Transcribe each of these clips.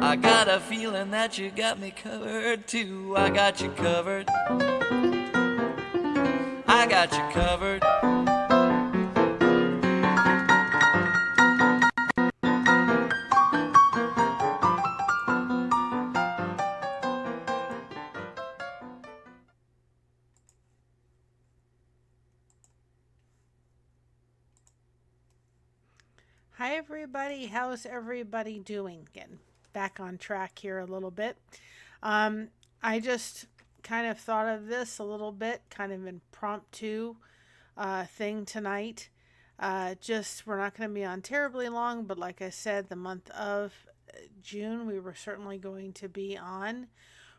I got a feeling that you got me covered too. I got you covered. I got you covered. Hi, everybody. How's everybody doing? Getting back on track here a little bit. Um, I just kind of thought of this a little bit, kind of impromptu thing tonight. Just we're not going to be on terribly long, but like I said, the month of June, we were certainly going to be on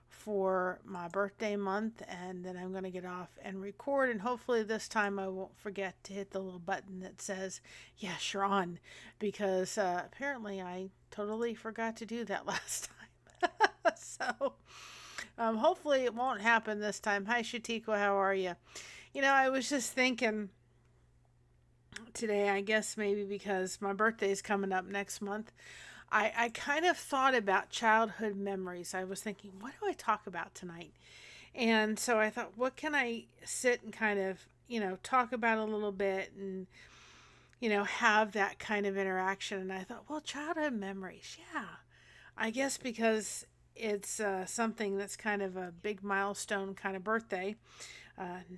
for my birthday month, and then I'm going to get off and record, and hopefully this time I won't forget to hit the little button that says yes, you're on, because apparently I totally forgot to do that last time. So hopefully it won't happen this time. Hi Shatiko, how are you? I was just thinking today, I guess maybe because my birthday is coming up next month, I kind of thought about childhood memories. I was thinking, what do I talk about tonight? And so I thought, what can I sit and kind of, talk about a little bit and, have that kind of interaction. And I thought, well, childhood memories. Yeah. I guess because it's something that's kind of a big milestone kind of birthday.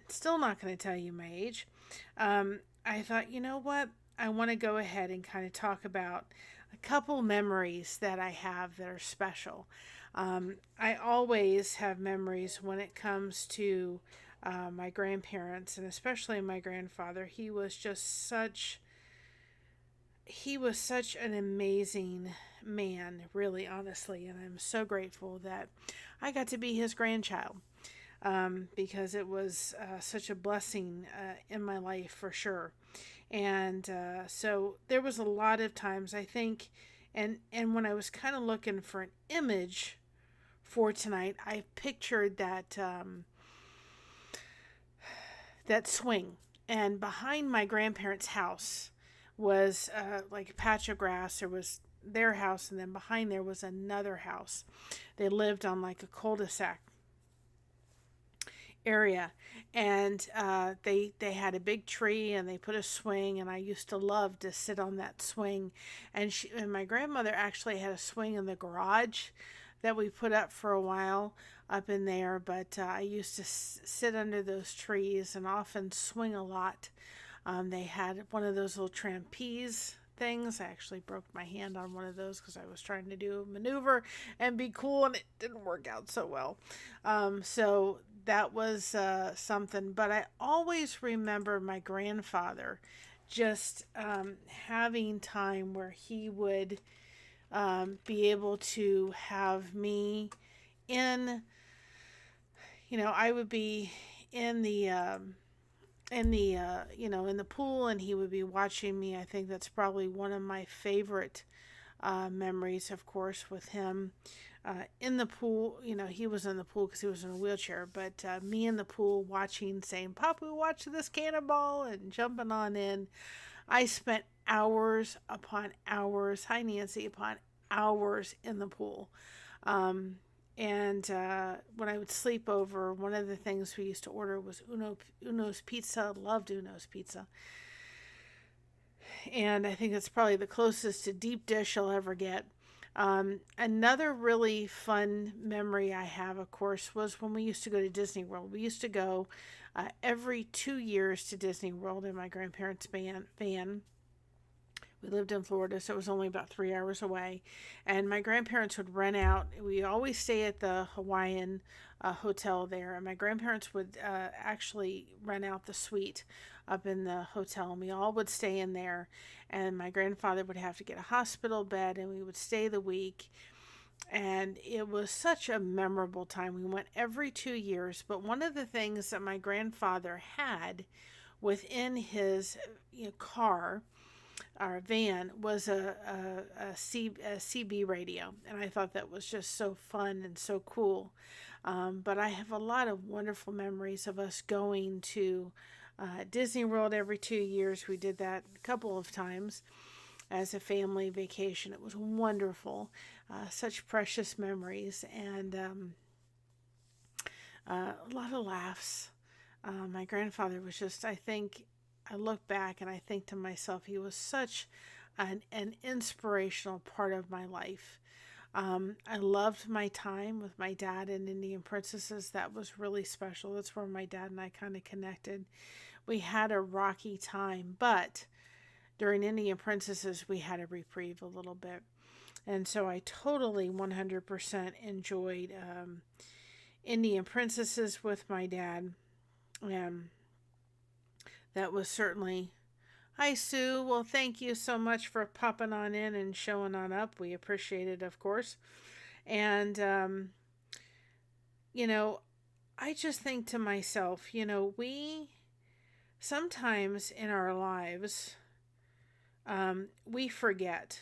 Still not going to tell you my age. I thought, you know what? I want to go ahead and kind of talk about a couple memories that I have that are special. I always have memories when it comes to my grandparents, and especially my grandfather. He was such an amazing man, really, honestly, and I'm so grateful that I got to be his grandchild, because it was such a blessing in my life for sure. And so there was a lot of times I think, and when I was kind of looking for an image for tonight, I pictured that swing, and behind my grandparents' house was like a patch of grass. There was their house, and then behind there was another house. They lived on like a cul-de-sac area, and they had a big tree, and they put a swing, and I used to love to sit on that swing. And my grandmother actually had a swing in the garage that we put up for a while up in there, but I used to sit under those trees and often swing a lot. They had one of those little trapeze things. I actually broke my hand on one of those because I was trying to do a maneuver and be cool, and it didn't work out so well. So that was something. But I always remember my grandfather just having time where he would be able to have me in, I would be in the pool, and he would be watching me. I think that's probably one of my favorite memories, of course, with him in the pool. He was in the pool because he was in a wheelchair, but me in the pool watching, saying, Papu, watch this cannonball, and jumping on in. I spent hours upon hours, hi Nancy, upon hours in the pool. Um, and when I would sleep over, one of the things we used to order was Uno's Pizza. Loved Uno's Pizza. And I think it's probably the closest to deep dish I'll ever get. Another really fun memory I have, of course, was when we used to go to Disney World. We used to go every 2 years to Disney World in my grandparents' van. We lived in Florida, so it was only about 3 hours away. And my grandparents would rent out, we always stay at the Hawaiian hotel there. And my grandparents would actually rent out the suite up in the hotel, and we all would stay in there. And my grandfather would have to get a hospital bed, and we would stay the week. And it was such a memorable time. We went every 2 years, but one of the things that my grandfather had within his car, our van, was a CB radio, and I thought that was just so fun and so cool. But I have a lot of wonderful memories of us going to Disney World every 2 years. We did that a couple of times, as a family vacation. It was wonderful, such precious memories, and a lot of laughs. My grandfather was just, I think, I look back and I think to myself, he was such an inspirational part of my life. I loved my time with my dad in Indian Princesses. That was really special. That's where my dad and I kind of connected. We had a rocky time, but during Indian Princesses, we had a reprieve a little bit. And so I totally 100% enjoyed Indian Princesses with my dad. And that was certainly. Hi, Sue. Well, thank you so much for popping on in and showing on up. We appreciate it, of course. And, you know, I just think to myself, we sometimes in our lives, we forget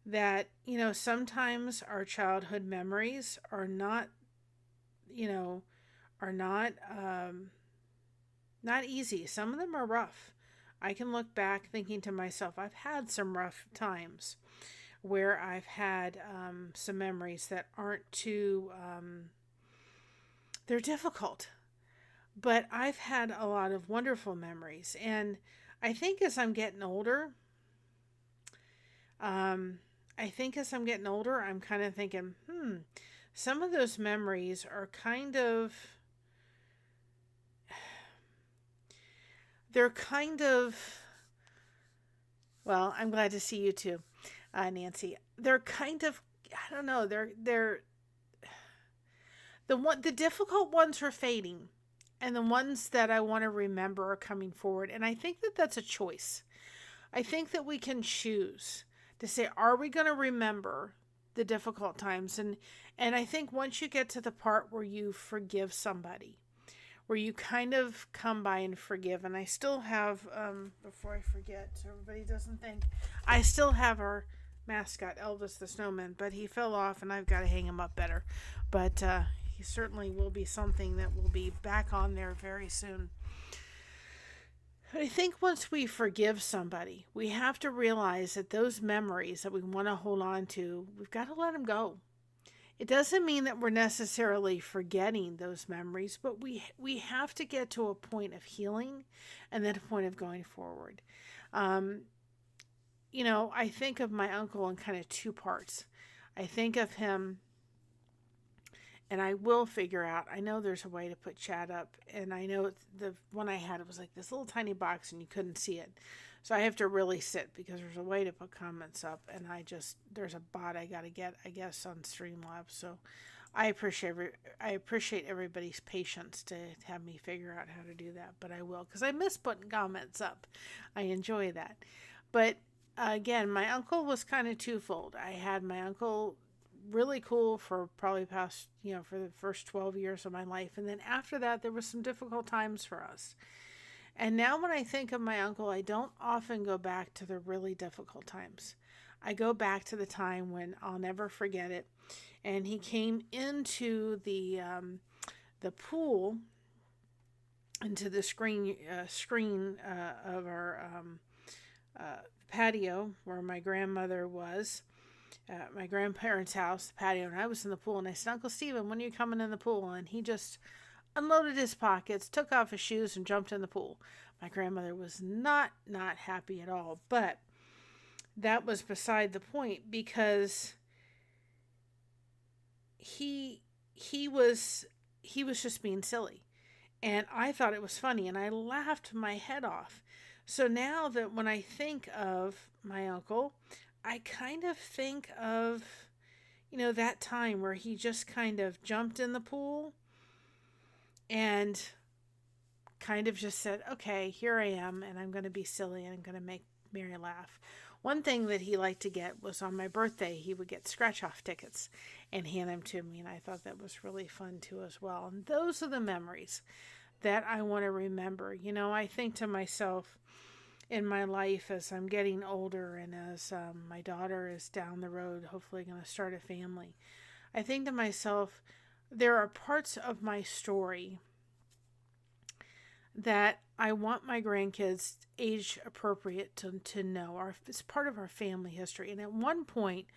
that, sometimes our childhood memories are not, are not easy. Some of them are rough. I can look back thinking to myself, I've had some rough times where I've had some memories that aren't too, they're difficult. But I've had a lot of wonderful memories. And I think as I'm getting older, I'm kind of thinking, some of those memories are they're kind of, well, I'm glad to see you too, Nancy. They're kind of, I don't know, they're the difficult ones are fading, and the ones that I want to remember are coming forward. And I think that that's a choice. I think that we can choose to say, are we going to remember the difficult times? And I think once you get to the part where you forgive somebody, where you kind of come by and forgive. And I still have, before I forget, so everybody doesn't think, I still have our mascot, Elvis the Snowman, but he fell off and I've got to hang him up better. But he certainly will be something that will be back on there very soon. But I think once we forgive somebody, we have to realize that those memories that we want to hold on to, we've got to let them go. It doesn't mean that we're necessarily forgetting those memories, but we have to get to a point of healing and then a point of going forward. I think of my uncle in kind of two parts. I think of him, and I will figure out, I know there's a way to put chat up, and I know the one I had, it was like this little tiny box and you couldn't see it. So I have to really sit because there's a way to put comments up, and there's a bot I got to get, I guess, on Streamlabs. So I appreciate everybody's patience to have me figure out how to do that, but I will, because I miss putting comments up. I enjoy that. But again, my uncle was kind of twofold. I had my uncle really cool for probably past, for the first 12 years of my life. And then after that, there was some difficult times for us. And now when I think of my uncle, I don't often go back to the really difficult times. I go back to the time when I'll never forget it. And he came into the pool, into the screen of our patio where my grandmother was. My grandparents' house, the patio, and I was in the pool, and I said, Uncle Stephen, when are you coming in the pool? And he just unloaded his pockets, took off his shoes, and jumped in the pool. My grandmother was not happy at all, but that was beside the point, because he was just being silly, and I thought it was funny, and I laughed my head off. So now that when I think of my uncle, I kind of think of, that time where he just kind of jumped in the pool and kind of just said, okay, here I am, and I'm going to be silly, and I'm going to make Mary laugh. One thing that he liked to get was on my birthday, he would get scratch-off tickets and hand them to me, and I thought that was really fun too as well. And those are the memories that I want to remember. I think to myself, in my life, as I'm getting older and as my daughter is down the road, hopefully going to start a family, I think to myself, there are parts of my story that I want my grandkids age appropriate to know. It's part of our family history. And at one point,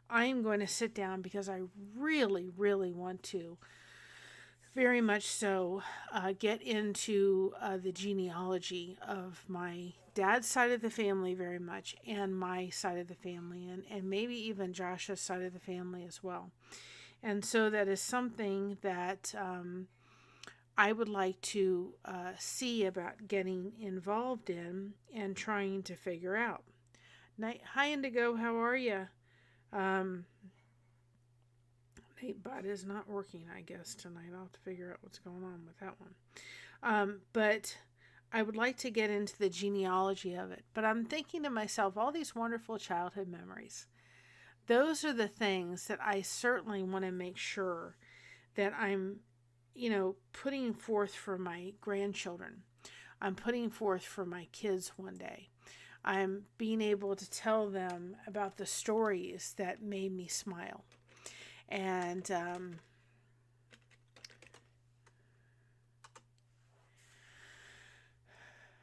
I am going to sit down because I really, really want to very much so get into the genealogy of my dad's side of the family very much, and my side of the family, and maybe even Josh's side of the family as well. And so that is something that I would like to see about getting involved in and trying to figure out. Hi, Indigo, how are you? Um, But is not working, I guess, tonight. I'll have to figure out what's going on with that one. But I would like to get into the genealogy of it. But I'm thinking to myself, all these wonderful childhood memories, those are the things that I certainly want to make sure that I'm, putting forth for my grandchildren. I'm putting forth for my kids one day. I'm being able to tell them about the stories that made me smile. And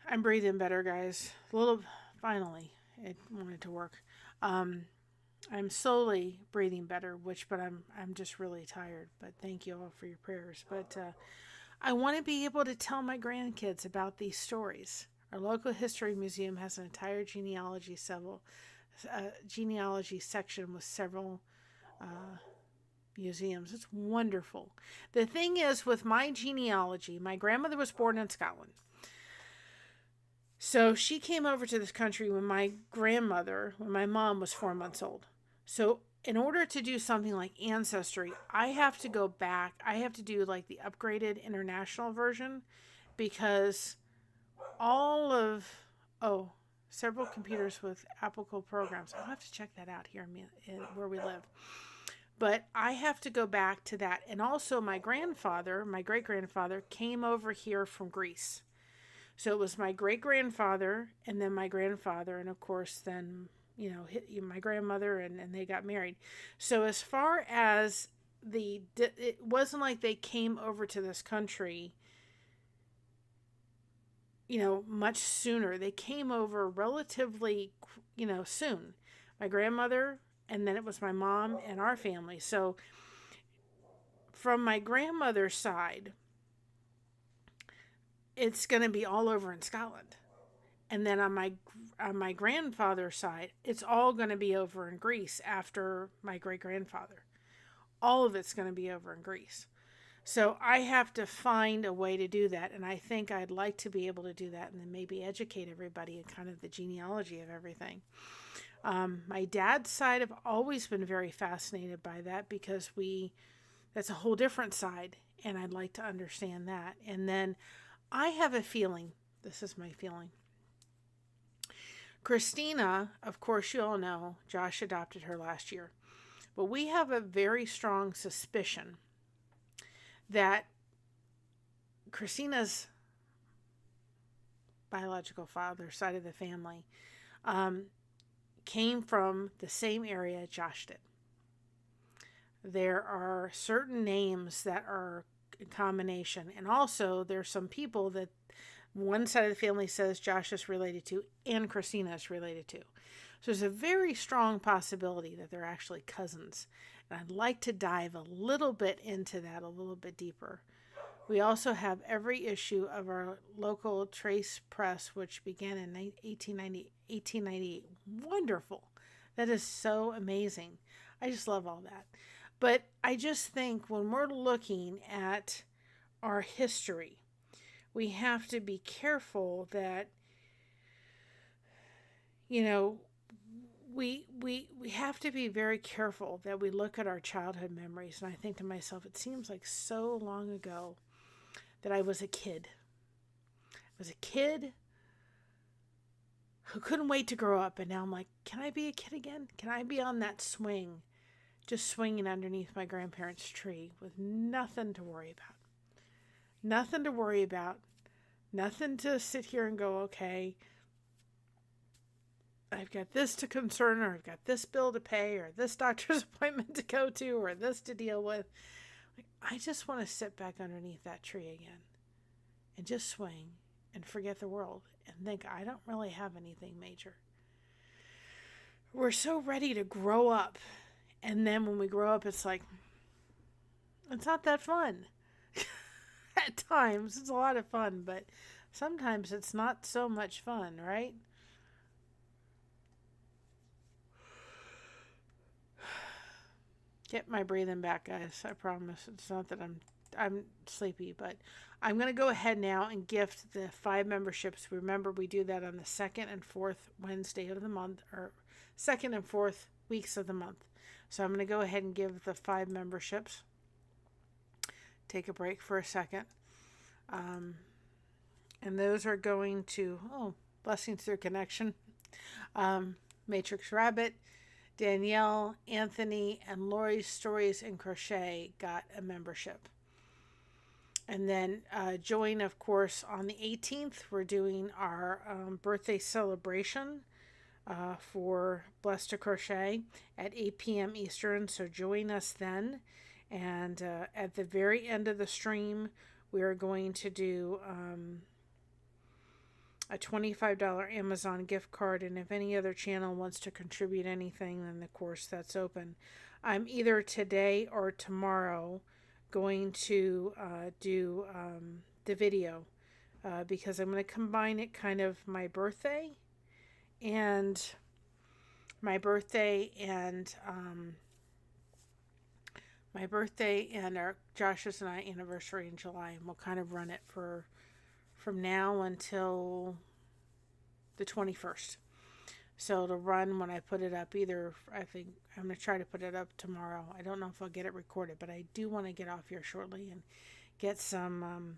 I'm breathing better, guys. Finally, it wanted to work. I'm slowly breathing better, but I'm just really tired. But thank you all for your prayers. But I want to be able to tell my grandkids about these stories. Our local history museum has an entire genealogy section with several museums. It's wonderful. The thing is, with my genealogy, my grandmother was born in Scotland. So she came over to this country when my mom was 4 months old. So in order to do something like Ancestry, I have to go back. I have to do like the upgraded international version, because several computers with applicable programs. I'll have to check that out here where we live. But I have to go back to that. And also my great-grandfather, came over here from Greece. So it was my great-grandfather and then my grandfather, and of course then, my grandmother, and they got married. So as far as it wasn't like they came over to this country, much sooner. They came over relatively, soon. My grandmother, and then it was my mom and our family. So from my grandmother's side, it's going to be all over in Scotland. And then on my grandfather's side, it's all going to be over in Greece after my great-grandfather. All of it's going to be over in Greece. So I have to find a way to do that, and I think I'd like to be able to do that and then maybe educate everybody in kind of the genealogy of everything. My dad's side, I've always been very fascinated by that, because that's a whole different side, and I'd like to understand that. And then I have a feeling, this is my feeling. Christina, of course, you all know, Josh adopted her last year. But we have a very strong suspicion that Christina's biological father, side of the family, came from the same area Josh did. There are certain names that are a combination, and also there's some people that one side of the family says Josh is related to and Christina is related to. So there's a very strong possibility that they're actually cousins. And I'd like to dive a little bit into that a little bit deeper. We also have every issue of our local Trace Press, which began in 1898. Wonderful. That is so amazing. I just love all that. But I just think when we're looking at our history, we have to be careful that, we have to be very careful that we look at our childhood memories. And I think to myself, it seems like so long ago that I was a kid. I was a kid who couldn't wait to grow up. And now I'm like, can I be a kid again? Can I be on that swing, just swinging underneath my grandparents' tree with nothing to worry about? Nothing to worry about. Nothing to sit here and go, okay, I've got this to concern, or I've got this bill to pay, or this doctor's appointment to go to, or this to deal with. I just want to sit back underneath that tree again and just swing and forget the world and think, I don't really have anything major. We're so ready to grow up. And then when we grow up, it's like, it's not that fun. At times, it's a lot of fun, but sometimes it's not so much fun, right? Get my breathing back, guys. I promise. It's not that I'm sleepy, but I'm going to go ahead now and gift the 5 memberships. Remember, we do that on the 2nd and 4th Wednesday of the month, or 2nd and 4th weeks of the month. So I'm going to go ahead and give the 5 memberships. Take a break for a second. And those are going to, blessings through connection. Matrix Rabbit, Danielle, Anthony, and Lori's Stories and Crochet got a membership. And then join, of course, on the 18th. We're doing our birthday celebration for Blessed to Crochet at 8 p.m. Eastern. So join us then. And at the very end of the stream, we are going to do a $25 Amazon gift card. And if any other channel wants to contribute anything, then of course that's open. I'm either today or tomorrow going to do the video because I'm going to combine it kind of my birthday and our Josh's and I anniversary in July, and we'll kind of run it from now until the 21st. So it'll run when I put it up. I think I'm going to try to put it up tomorrow. I don't know if I'll get it recorded, but I do want to get off here shortly and get some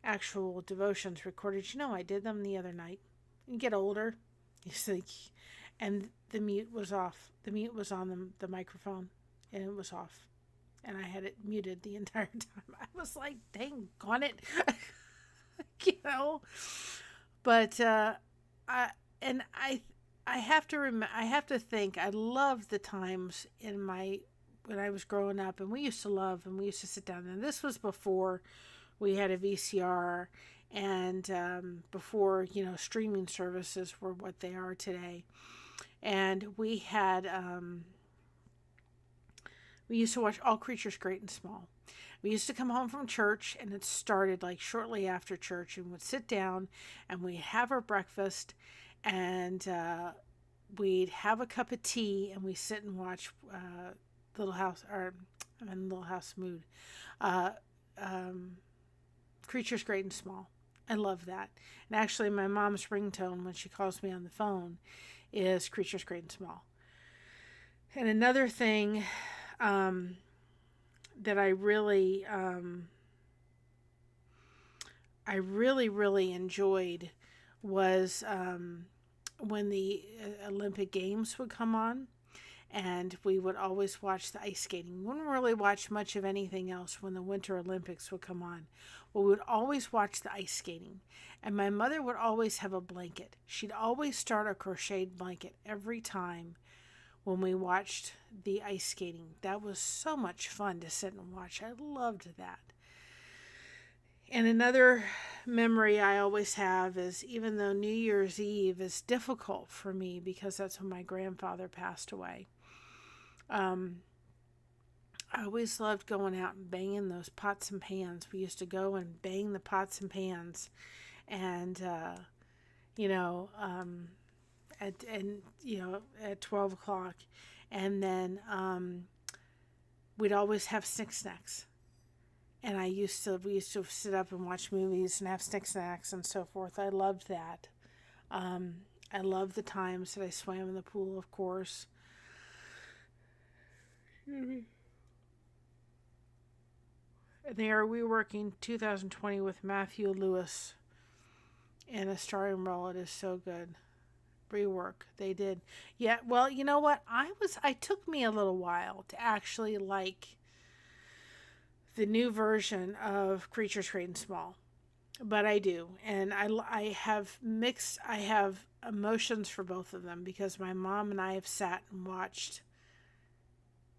actual devotions recorded. I did them the other night. You get older, you think, and the mute was off. The mute was on the microphone, and it was off. And I had it muted the entire time. I was like, dang, on it. But I have to think, I love the times when I was growing up, and we used to sit down, and this was before we had a VCR, and before, streaming services were what they are today. And we had, we used to watch All Creatures Great and Small. We used to come home from church, and it started like shortly after church, and we'd sit down and we'd have our breakfast, and we'd have a cup of tea, and we sit and watch Little House Mood. Creatures Great and Small. I love that. And actually, my mom's ringtone when she calls me on the phone is Creatures Great and Small. And another thing that I really enjoyed was when the Olympic Games would come on, and we would always watch the ice skating. We wouldn't really watch much of anything else when the Winter Olympics would come on. Well, we would always watch the ice skating, and my mother would always have a blanket. She'd always start a crocheted blanket every time when we watched the ice skating. That was so much fun to sit and watch. I loved that. And another memory I always have is, even though New Year's Eve is difficult for me because that's when my grandfather passed away, I always loved going out and banging those pots and pans. We used to go and bang the pots and pans, and at 12 o'clock, and then we'd always have snacks. And we used to sit up and watch movies and have snacks and so forth. I loved that. I loved the times that I swam in the pool, of course. And they are reworking 2020 with Matthew Lewis in a starring role. It is so good. Rework. They did. Yeah, well, you know what? It took me a little while to actually like the new version of Creatures Great and Small. But I do. And I have emotions for both of them, because my mom and I have sat and watched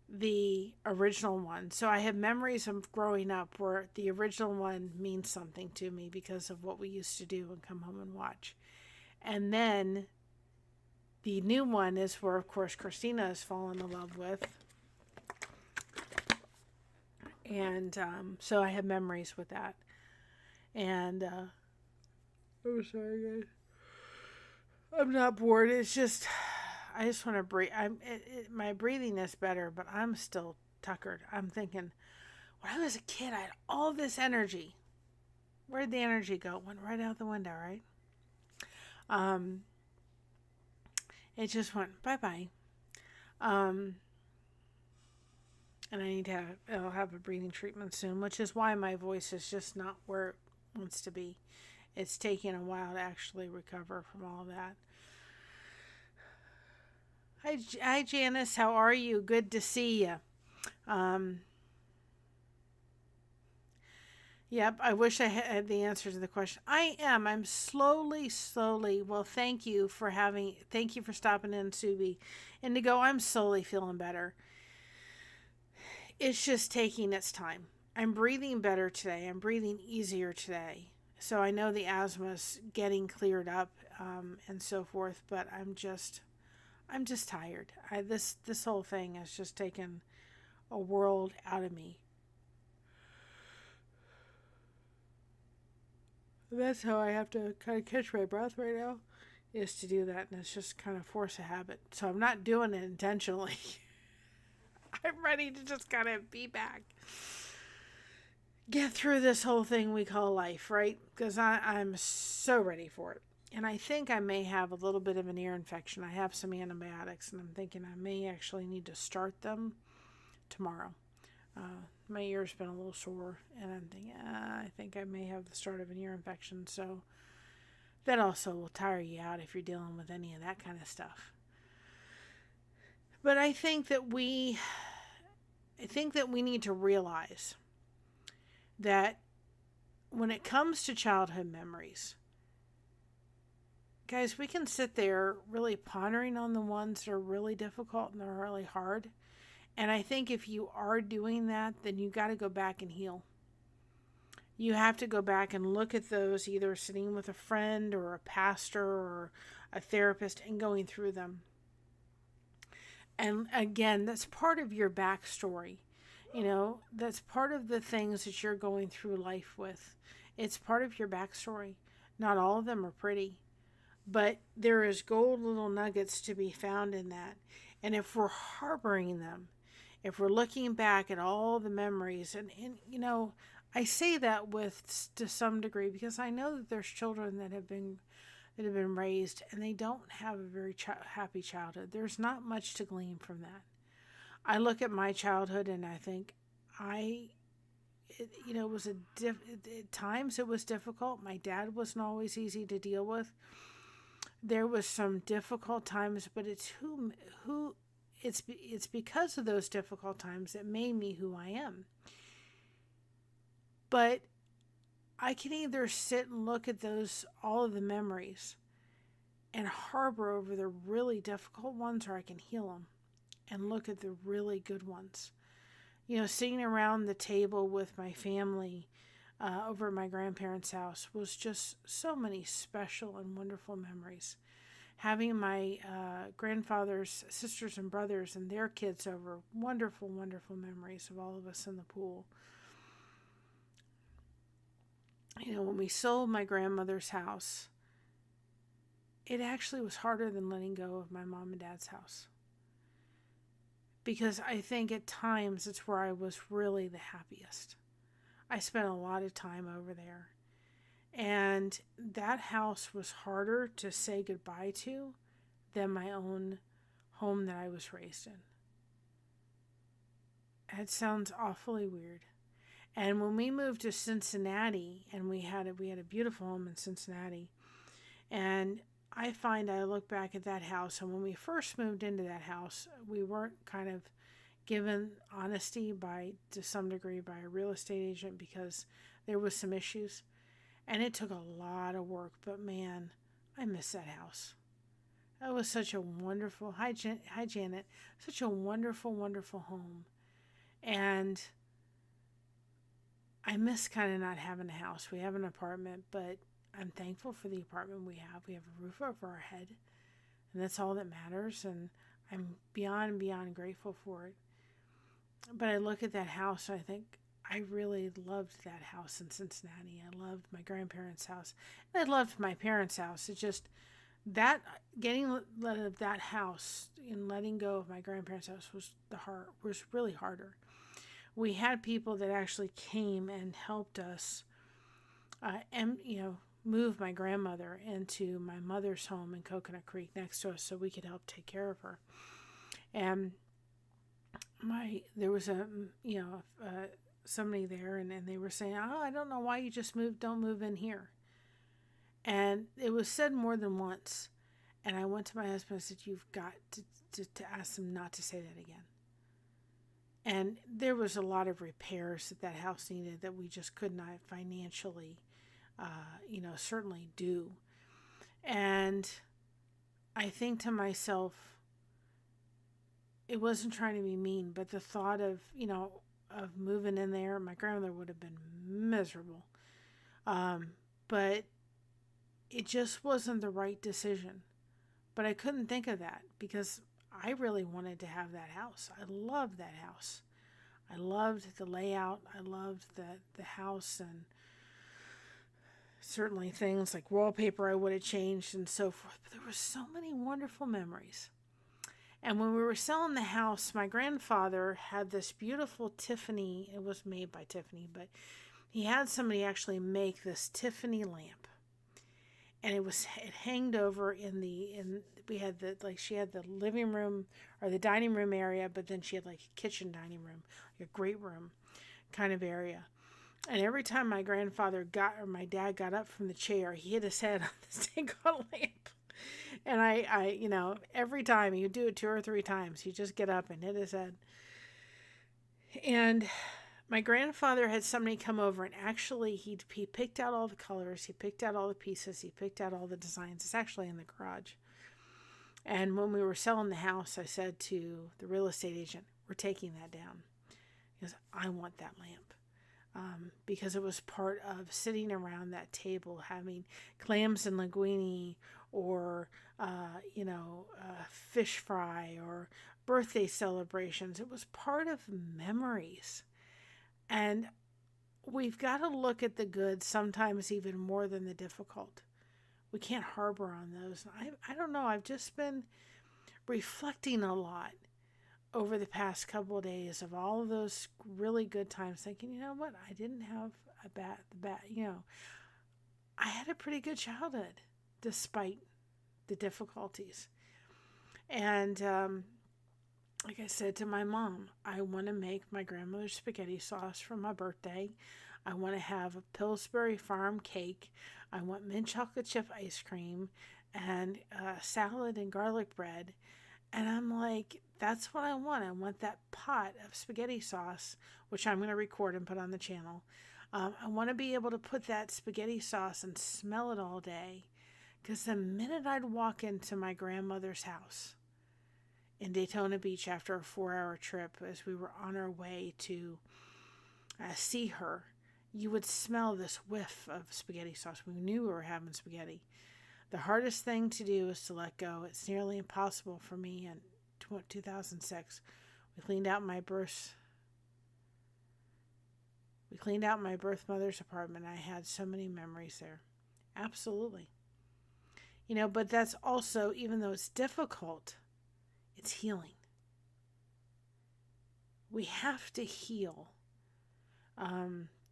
the original one. So I have memories of growing up where the original one means something to me because of what we used to do and come home and watch. And then the new one is where, of course, Christina has fallen in love with. And so I have memories with that. And I'm sorry, guys. I'm not bored. It's just, I just want to breathe. My breathing is better, but I'm still tuckered. I'm thinking, when I was a kid, I had all this energy. Where'd the energy go? It went right out the window, right? Um, it just went bye bye. Um, and I'll have a breathing treatment soon, which is why my voice is just not where it wants to be. It's taking a while to actually recover from all that. Hi, Janice. How are you? Good to see you. Um, yep, I wish I had the answer to the question. I am. I'm slowly. Well, thank you for stopping in, Subi. Indigo, I'm slowly feeling better. It's just taking its time. I'm breathing better today. I'm breathing easier today. So I know the asthma's getting cleared up and so forth, but I'm just tired. This whole thing has just taken a world out of me. That's how I have to kind of catch my breath right now, is to do that, and it's just kind of force a habit. So I'm not doing it intentionally. I'm ready to just kind of be back. Get through this whole thing we call life, right? Because I'm so ready for it. And I think I may have a little bit of an ear infection. I have some antibiotics, and I'm thinking I may actually need to start them tomorrow. My ear's been a little sore, and I'm thinking, I think I may have the start of an ear infection. So that also will tire you out if you're dealing with any of that kind of stuff. But I think that we need to realize that when it comes to childhood memories, guys, we can sit there really pondering on the ones that are really difficult and they're really hard. And I think if you are doing that, then you got to go back and heal. You have to go back and look at those, either sitting with a friend or a pastor or a therapist and going through them. And again, that's part of your backstory. That's part of the things that you're going through life with. It's part of your backstory. Not all of them are pretty, but there is gold little nuggets to be found in that. And if we're harboring them, if we're looking back at all the memories, and I say that to some degree because I know that there's children that have been raised and they don't have a very happy childhood. There's not much to glean from that. I look at my childhood and I think it was at times it was difficult. My dad wasn't always easy to deal with. There was some difficult times, but it's it's because of those difficult times that made me who I am. But I can either sit and look at all of the memories and harbor over the really difficult ones, or I can heal them and look at the really good ones. Sitting around the table with my family over at my grandparents' house was just so many special and wonderful memories. Having my grandfather's sisters and brothers and their kids over, wonderful, wonderful memories of all of us in the pool. When we sold my grandmother's house, it actually was harder than letting go of my mom and dad's house. Because I think at times it's where I was really the happiest. I spent a lot of time over there. And that house was harder to say goodbye to than my own home that I was raised in. It sounds awfully weird. And when we moved to Cincinnati, and we had a beautiful home in Cincinnati, and I look back at that house, and when we first moved into that house, we weren't kind of given honesty to some degree by a real estate agent because there was some issues, and it took a lot of work. But man, I miss that house. It was such a wonderful, hi Janet, such a wonderful, wonderful home. And I miss kind of not having a house. We have an apartment, but I'm thankful for the apartment we have. We have a roof over our head, and that's all that matters. And I'm beyond and beyond grateful for it. But I look at that house and I think I really loved that house in Cincinnati. I loved my grandparents' house, and I loved my parents' house. It's just that getting rid of that house and letting go of my grandparents' house was really harder. We had people that actually came and helped us, and move my grandmother into my mother's home in Coconut Creek next to us, so we could help take care of her. And there was somebody there, and they were saying, "Oh, I don't know why you just moved. Don't move in here." And it was said more than once. And I went to my husband and said, "You've got to ask them not to say that again." And there was a lot of repairs that house needed that we just could not financially, certainly do. And I think to myself, it wasn't trying to be mean, but the thought of moving in there, my grandmother would have been miserable. But it just wasn't the right decision. But I couldn't think of that because I really wanted to have that house. I loved that house. I loved the layout. I loved the house, and certainly things like wallpaper I would have changed and so forth. But there were so many wonderful memories. And when we were selling the house, my grandfather had this beautiful Tiffany. It was made by Tiffany, but he had somebody actually make this Tiffany lamp. And it hanged over we had she had the living room or the dining room area, but then she had like a kitchen dining room, like a great room kind of area. And every time my dad got up from the chair, he hit his head on the daggone lamp. And I every time he would do it 2 or 3 times, he'd just get up and hit his head. And my grandfather had somebody come over, and actually he picked out all the colors, he picked out all the pieces, he picked out all the designs. It's actually in the garage. And when we were selling the house, I said to the real estate agent, "We're taking that down." He goes, "I want that lamp." Because it was part of sitting around that table having clams and linguine, or fish fry, or birthday celebrations. It was part of memories. And we've got to look at the good sometimes even more than the difficult. We can't harbor on those. I don't know. I've just been reflecting a lot over the past couple of days of all of those really good times, thinking, you know what? I didn't have a bad, I had a pretty good childhood despite the difficulties. And like I said to my mom, I want to make my grandmother's spaghetti sauce for my birthday. I want to have a Pillsbury Farm cake. I want mint chocolate chip ice cream and salad and garlic bread. And I'm like, that's what I want. I want that pot of spaghetti sauce, which I'm going to record and put on the channel. I want to be able to put that spaghetti sauce and smell it all day. Because the minute I'd walk into my grandmother's house in Daytona Beach after a 4-hour trip, as we were on our way to see her, you would smell this whiff of spaghetti sauce. We knew we were having spaghetti. The hardest thing to do is to let go. It's nearly impossible for me. In 2006, we cleaned out my birth mother's apartment. I had so many memories there. Absolutely. But that's also, even though it's difficult, it's healing. We have to heal.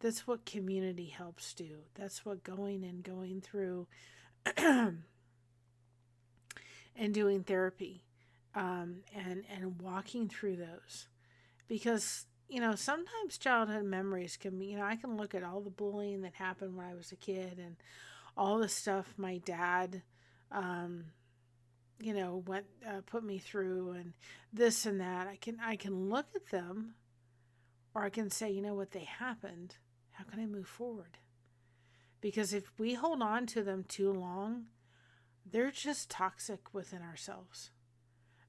That's what community helps do. That's what going through and doing therapy and walking through those. Because, sometimes childhood memories can be, I can look at all the bullying that happened when I was a kid and all the stuff my dad put me through and this and that. I can look at them, or I can say, what, they happened. How can I move forward? Because if we hold on to them too long, they're just toxic within ourselves.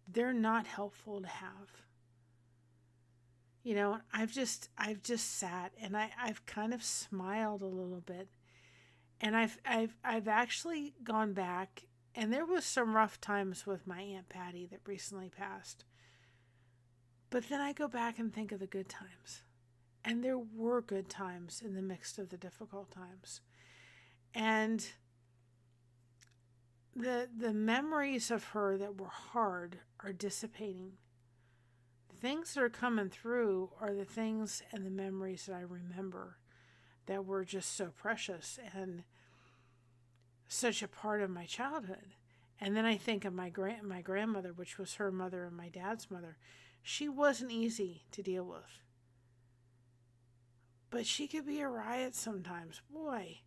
They're not helpful to have. I've just sat and I've kind of smiled a little bit, and I've actually gone back, and there was some rough times with my Aunt Patty that recently passed. But then I go back and think of the good times. And there were good times in the midst of the difficult times. And the memories of her that were hard are dissipating. The things that are coming through are the things and the memories that I remember that were just so precious and such a part of my childhood. And then I think of my grandmother, which was her mother and my dad's mother. She wasn't easy to deal with. But she could be a riot sometimes. Boy,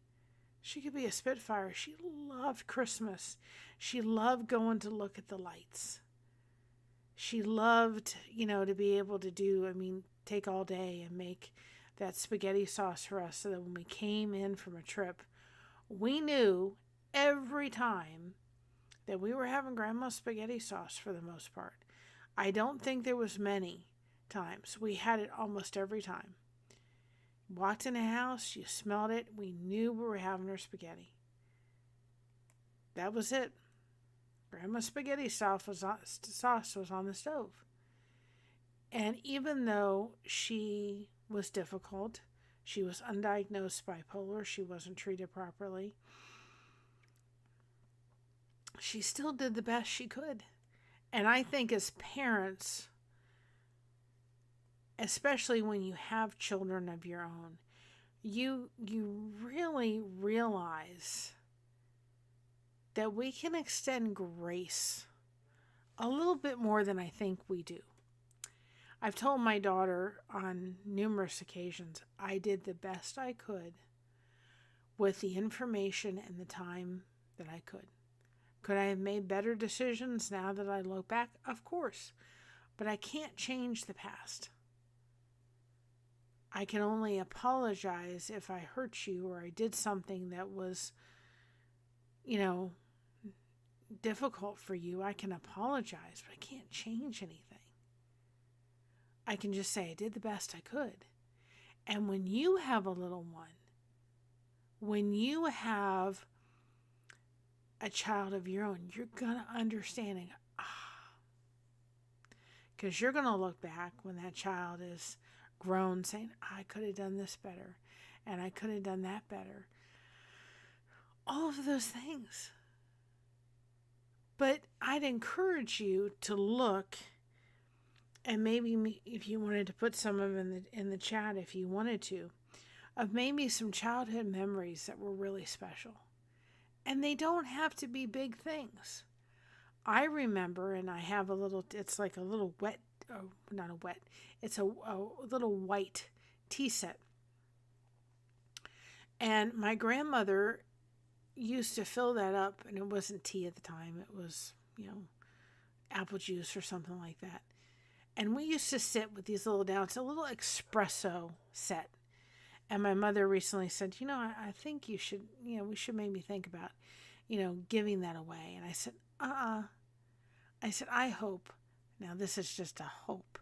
she could be a spitfire. She loved Christmas. She loved going to look at the lights. She loved, to be able to take all day and make that spaghetti sauce for us so that when we came in from a trip, we knew every time that we were having grandma's spaghetti sauce for the most part. I don't think there was many times. We had it almost every time. Walked in the house, you smelled it, we knew we were having her spaghetti. That was it. Grandma's spaghetti sauce was on the stove. And even though she was difficult, she was undiagnosed bipolar, she wasn't treated properly, she still did the best she could. And I think as parents, especially when you have children of your own, you really realize that we can extend grace a little bit more than I think we do. I've told my daughter on numerous occasions, I did the best I could with the information and the time that I could. Could I have made better decisions now that I look back? Of course. But I can't change the past. I can only apologize if I hurt you or I did something that was, difficult for you. I can apologize, but I can't change anything. I can just say I did the best I could. And when you have a little one, when you have a child of your own, you're going to understand it. Because you're going to look back when that child is grown saying, I could have done this better and I could have done that better. All of those things. But I'd encourage you to look, and maybe if you wanted to put some of them in the chat, if you wanted to, of maybe some childhood memories that were really special. And they don't have to be big things. I remember, and I have it's like a little wet, not a wet, it's a little white tea set. And my grandmother used to fill that up, and it wasn't tea at the time. It was, apple juice or something like that. And we used to sit with these it's a little espresso set. And my mother recently said, I think you should, we should maybe think about, giving that away. And I said, I said, I hope. Now, this is just a hope.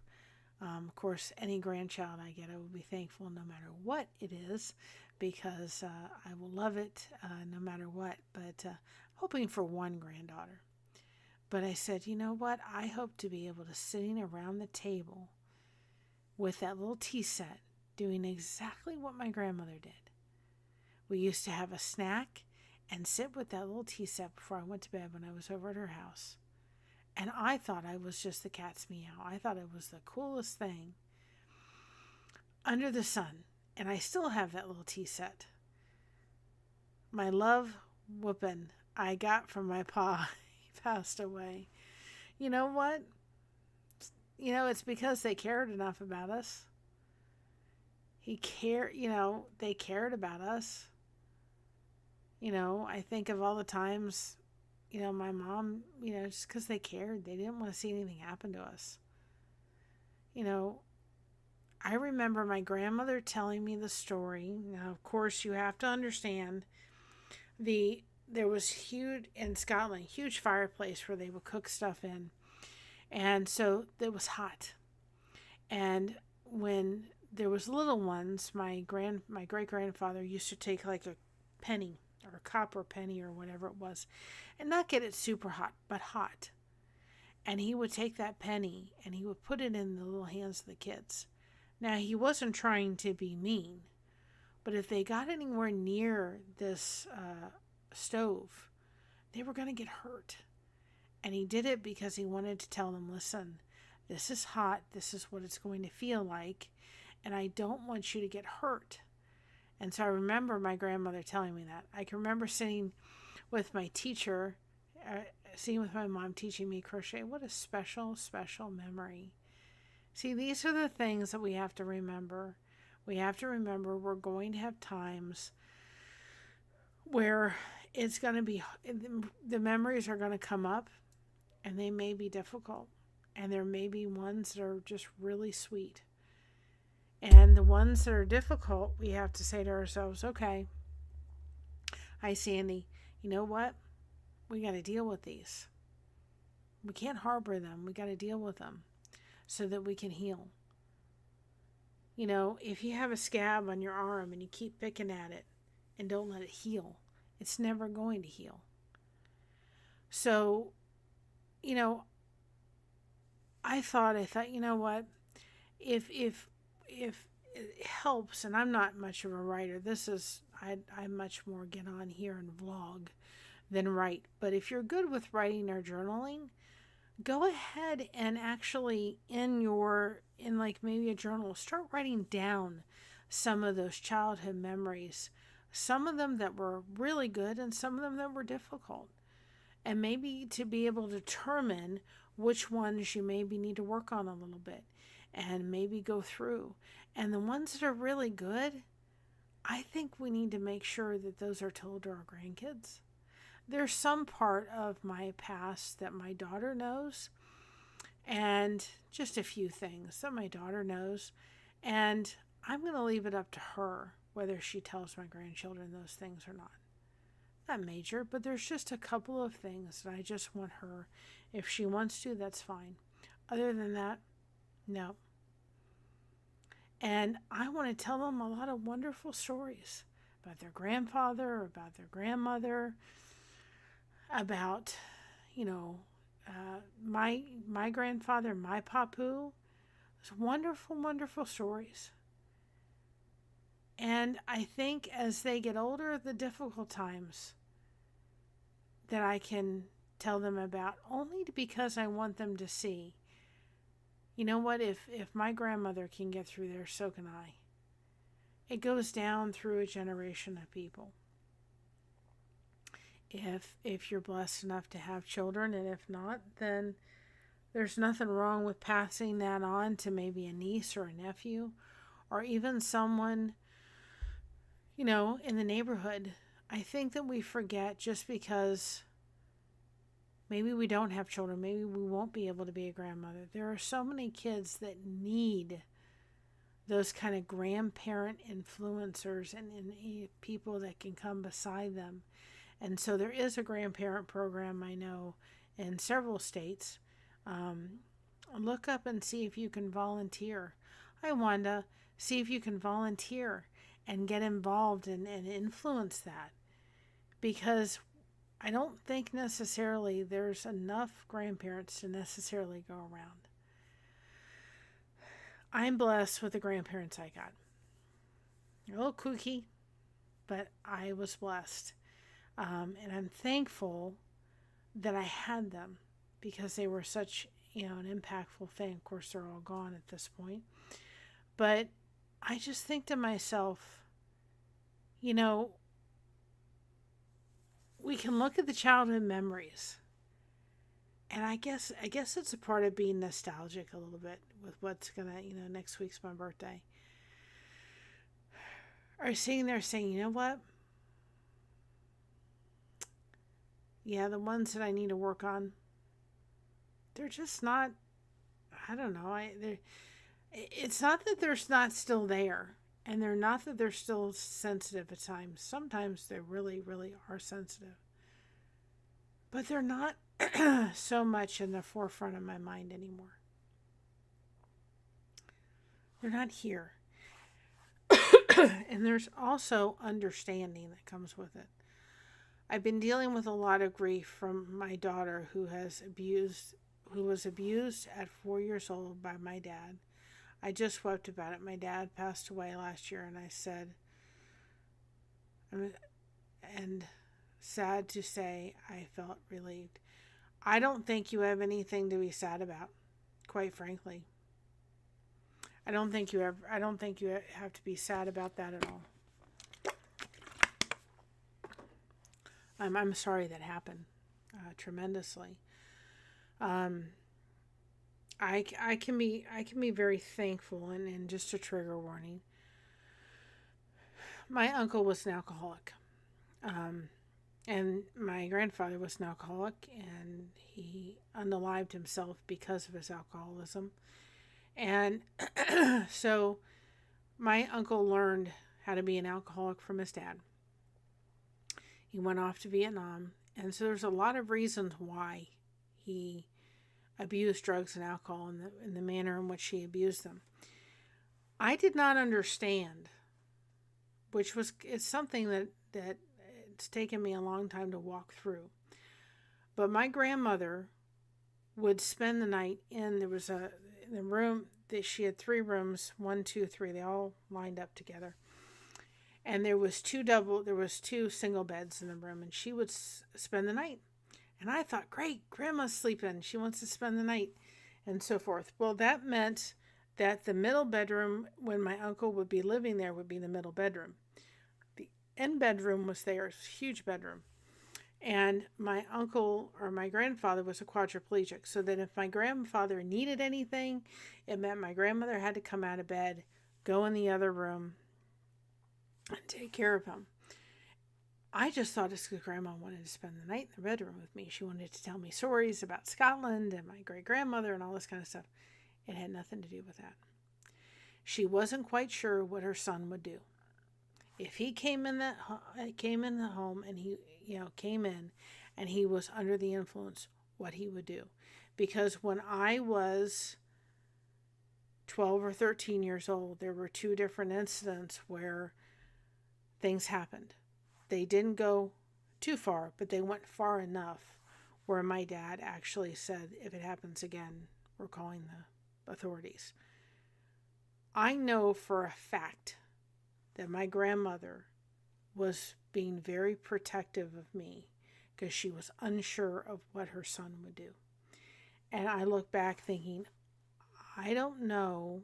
Of course, any grandchild I get, I will be thankful no matter what it is, because I will love it no matter what. But hoping for one granddaughter. But I said, you know what? I hope to be able to sitting around the table with that little tea set, doing exactly what my grandmother did. We used to have a snack and sit with that little tea set before I went to bed when I was over at her house. And I thought I was just the cat's meow. I thought it was the coolest thing under the sun. And I still have that little tea set. My love whooping I got from my pa. He passed away. You know what? It's because they cared enough about us. They cared about us. I think of all the times, my mom, just because they cared, they didn't want to see anything happen to us. I remember my grandmother telling me the story. Now, of course, you have to understand the there was huge in Scotland, huge fireplace where they would cook stuff in. And so it was hot. And when there was little ones, my great grandfather used to take like a penny or a copper penny or whatever it was, and not get it super hot, but hot. And he would take that penny and he would put it in the little hands of the kids. Now, he wasn't trying to be mean, but if they got anywhere near this stove, they were going to get hurt. And he did it because he wanted to tell them, listen, this is hot. This is what it's going to feel like. And I don't want you to get hurt. And so I remember my grandmother telling me that. I can remember sitting with my teacher, sitting with my mom teaching me crochet. What a special, special memory. See, these are the things that we have to remember. We have to remember we're going to have times where it's going to be, the memories are going to come up and they may be difficult. And there may be ones that are just really sweet. And the ones that are difficult, we have to say to ourselves, okay, hi, Sandy, you know what? We got to deal with these. We can't harbor them. We got to deal with them so that we can heal. You know, if you have a scab on your arm and you keep picking at it and don't let it heal, it's never going to heal. So, you know, I thought, you know what? If it helps, and I'm not much of a writer, I much more get on here and vlog than write. But if you're good with writing or journaling, go ahead and actually in like maybe a journal, start writing down some of those childhood memories, some of them that were really good and some of them that were difficult, and maybe to be able to determine which ones you maybe need to work on a little bit and maybe go through. And the ones that are really good, I think we need to make sure that those are told to our grandkids. There's some part of my past that my daughter knows, and just a few things that my daughter knows, and I'm going to leave it up to her whether she tells my grandchildren those things or not. Not major, but there's just a couple of things that I just want her, if she wants to, that's fine. Other than that, no. And I want to tell them a lot of wonderful stories about their grandfather, about their grandmother, about, my grandfather, my papu. Those wonderful, wonderful stories. And I think as they get older, the difficult times that I can tell them about, only because I want them to see, you know what, if my grandmother can get through there, so can I. It goes down through a generation of people. If you're blessed enough to have children, and if not, then there's nothing wrong with passing that on to maybe a niece or a nephew, or even someone, in the neighborhood. I think that we forget, just because maybe we don't have children, maybe we won't be able to be a grandmother. There are so many kids that need those kind of grandparent influencers and people that can come beside them. And so there is a grandparent program, I know, in several states. Look up and see if you can volunteer. Hi, Wanda. See if you can volunteer and get involved and influence that. Because I don't think necessarily there's enough grandparents to necessarily go around. I'm blessed with the grandparents I got. They're a little kooky, but I was blessed. And I'm thankful that I had them, because they were such, an impactful thing. Of course, they're all gone at this point. But I just think to myself, we can look at the childhood memories. And I guess it's a part of being nostalgic a little bit with what's going to, next week's my birthday. Or sitting there saying, you know what? Yeah, the ones that I need to work on, they're just not, I don't know. It's not that they're not still there, and they're not that they're still sensitive at times. Sometimes they really, really are sensitive. but they're not so much in the forefront of my mind anymore. They're not here. And there's also understanding that comes with it. I've been dealing with a lot of grief from my daughter who was abused at 4 years old by my dad. I just wept about it. My dad passed away last year, and I said, and sad to say, I felt relieved. I don't think you have anything to be sad about, quite frankly. I don't think you have to be sad about that at all. I'm sorry that happened tremendously. I can be very thankful, and just a trigger warning. My uncle was an alcoholic, and my grandfather was an alcoholic, and he unalived himself because of his alcoholism. And so my uncle learned how to be an alcoholic from his dad. He went off to Vietnam, and so there's a lot of reasons why he abused drugs and alcohol in the manner in which he abused them. I did not understand, it's something that it's taken me a long time to walk through. But my grandmother would spend the night in the room that she had 3 rooms, 1, 2, 3, they all lined up together. And there was 2 single beds in the room, and she would spend the night. And I thought, great, grandma's sleeping. She wants to spend the night, and so forth. Well, that meant that the middle bedroom, when my uncle would be living there, would be the middle bedroom. The end bedroom was theirs, huge bedroom. And my uncle or my grandfather was a quadriplegic, so that if my grandfather needed anything, it meant my grandmother had to come out of bed, go in the other room, and take care of him. I just thought it's because Grandma wanted to spend the night in the bedroom with me. She wanted to tell me stories about Scotland and my great-grandmother and all this kind of stuff. It had nothing to do with that. She wasn't quite sure what her son would do. If he came in the home and he came in and he was under the influence, what he would do. Because when I was 12 or 13 years old, there were 2 different incidents where things happened. They didn't go too far, but they went far enough where my dad actually said, if it happens again, we're calling the authorities. I know for a fact that my grandmother was being very protective of me because she was unsure of what her son would do. And I look back thinking, I don't know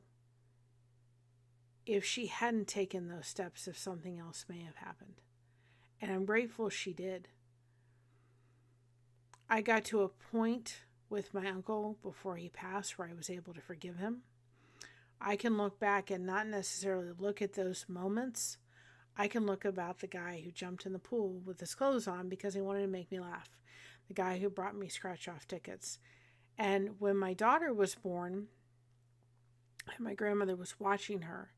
if she hadn't taken those steps, if something else may have happened. And I'm grateful she did. I got to a point with my uncle before he passed where I was able to forgive him. I can look back and not necessarily look at those moments. I can look about the guy who jumped in the pool with his clothes on because he wanted to make me laugh. The guy who brought me scratch-off tickets. And when my daughter was born, and my grandmother was watching her,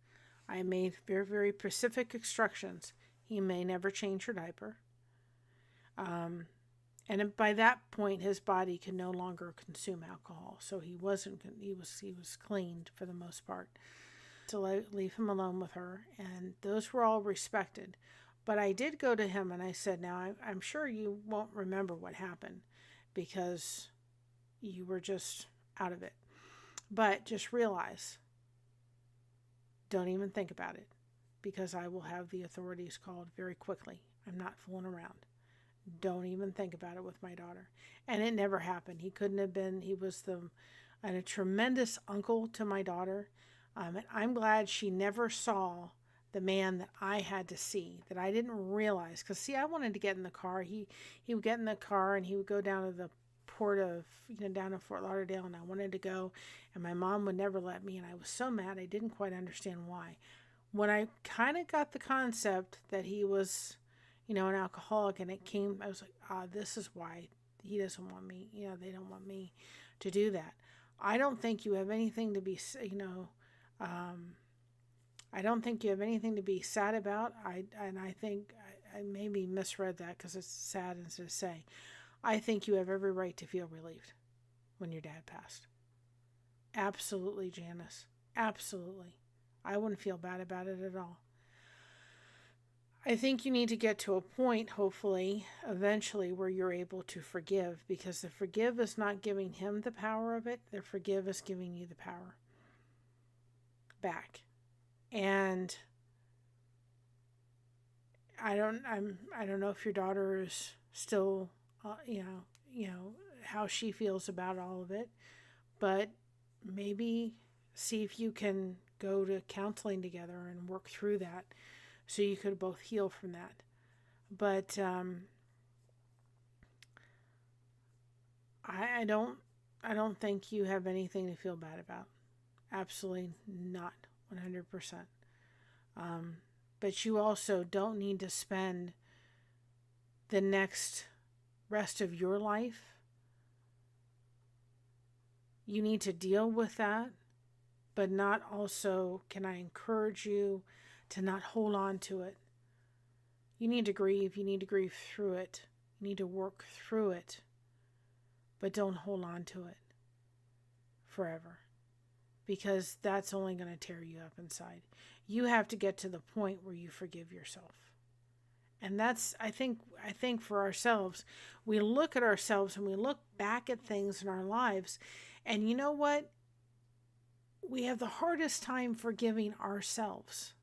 I made very, very specific instructions. He may never change her diaper. And by that point, his body could no longer consume alcohol. So he was cleaned for the most part. To leave him alone with her. And those were all respected. But I did go to him and I said, now, I'm sure you won't remember what happened because you were just out of it. But just realize, don't even think about it because I will have the authorities called very quickly. I'm not fooling around. Don't even think about it with my daughter. And it never happened. He couldn't have been. He was a tremendous uncle to my daughter. And I'm glad she never saw the man that I had to see, that I didn't realize. Because, see, I wanted to get in the car. He would get in the car and he would go down to the port of, down in Fort Lauderdale, and I wanted to go. And my mom would never let me. And I was so mad. I didn't quite understand why. When I kind of got the concept that he was, an alcoholic, and it came, I was like, this is why he doesn't want me, they don't want me to do that. I don't think you have anything to be, I don't think you have anything to be sad about. I think I maybe misread that because it's sad to say. I think you have every right to feel relieved when your dad passed. Absolutely, Janice. Absolutely. I wouldn't feel bad about it at all. I think you need to get to a point, hopefully, eventually, where you're able to forgive, because the forgive is not giving him the power of it. The forgive is giving you the power back. And I don't know if your daughter is still, how she feels about all of it, but maybe see if you can go to counseling together and work through that, so you could both heal from that. But I don't think you have anything to feel bad about. Absolutely not, 100%. But you also don't need to spend the next rest of your life. You need to deal with that, but not also, can I encourage you to not hold on to it. You need to grieve. You need to grieve through it. You need to work through it, but don't hold on to it forever, because that's only going to tear you up inside. You have to get to the point where you forgive yourself. And that's, I think for ourselves, we look at ourselves and we look back at things in our lives, and you know what? We have the hardest time forgiving ourselves,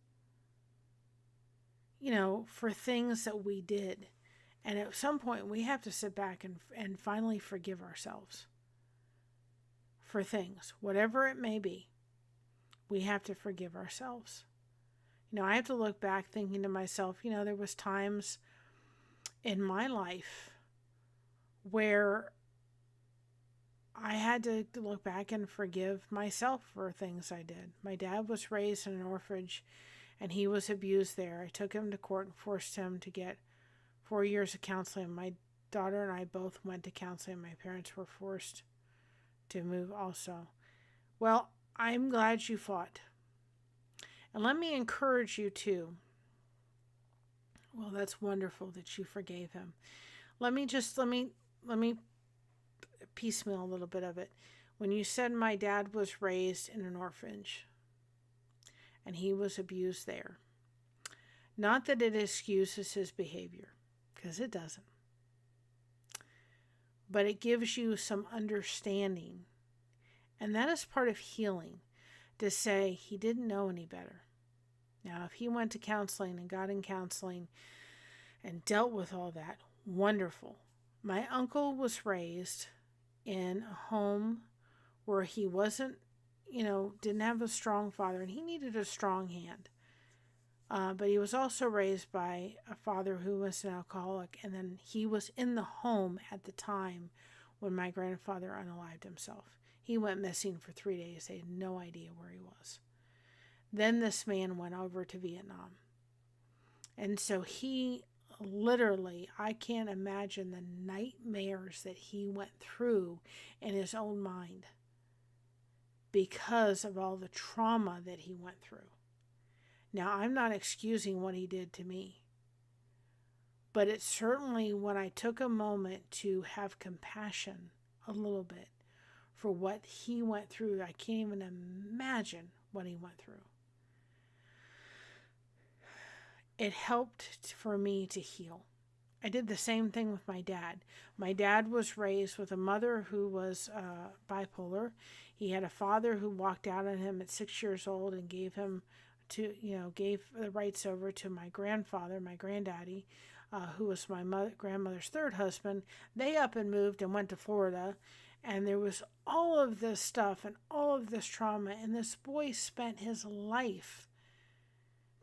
for things that we did. And at some point, we have to sit back and finally forgive ourselves for things, whatever it may be. We have to forgive ourselves. I have to look back thinking to myself, there was times in my life where I had to look back and forgive myself for things I did. My dad was raised in an orphanage, and he was abused there. I took him to court and forced him to get 4 years of counseling. My daughter and I both went to counseling. My parents were forced to move also. Well, I'm glad you fought. And let me encourage you too. Well, that's wonderful that you forgave him. Let me piecemeal a little bit of it. When you said my dad was raised in an orphanage and he was abused there, not that it excuses his behavior, because it doesn't, but it gives you some understanding. And that is part of healing, to say he didn't know any better. Now, if he went to counseling and got in counseling and dealt with all that, wonderful. My uncle was raised in a home where he wasn't, didn't have a strong father, and he needed a strong hand. But he was also raised by a father who was an alcoholic, and then he was in the home at the time when my grandfather unalived himself. He went missing for 3 days. They had no idea where he was. Then this man went over to Vietnam. And so he literally, I can't imagine the nightmares that he went through in his own mind because of all the trauma that he went through. Now, I'm not excusing what he did to me, but it's certainly, when I took a moment to have compassion a little bit for what he went through, I can't even imagine what he went through. It helped for me to heal. I did the same thing with my dad. My dad was raised with a mother who was bipolar. He had a father who walked out on him at 6 years old and gave the rights over to my grandfather, my granddaddy, who was my grandmother's third husband. They up and moved and went to Florida. And there was all of this stuff and all of this trauma. And this boy spent his life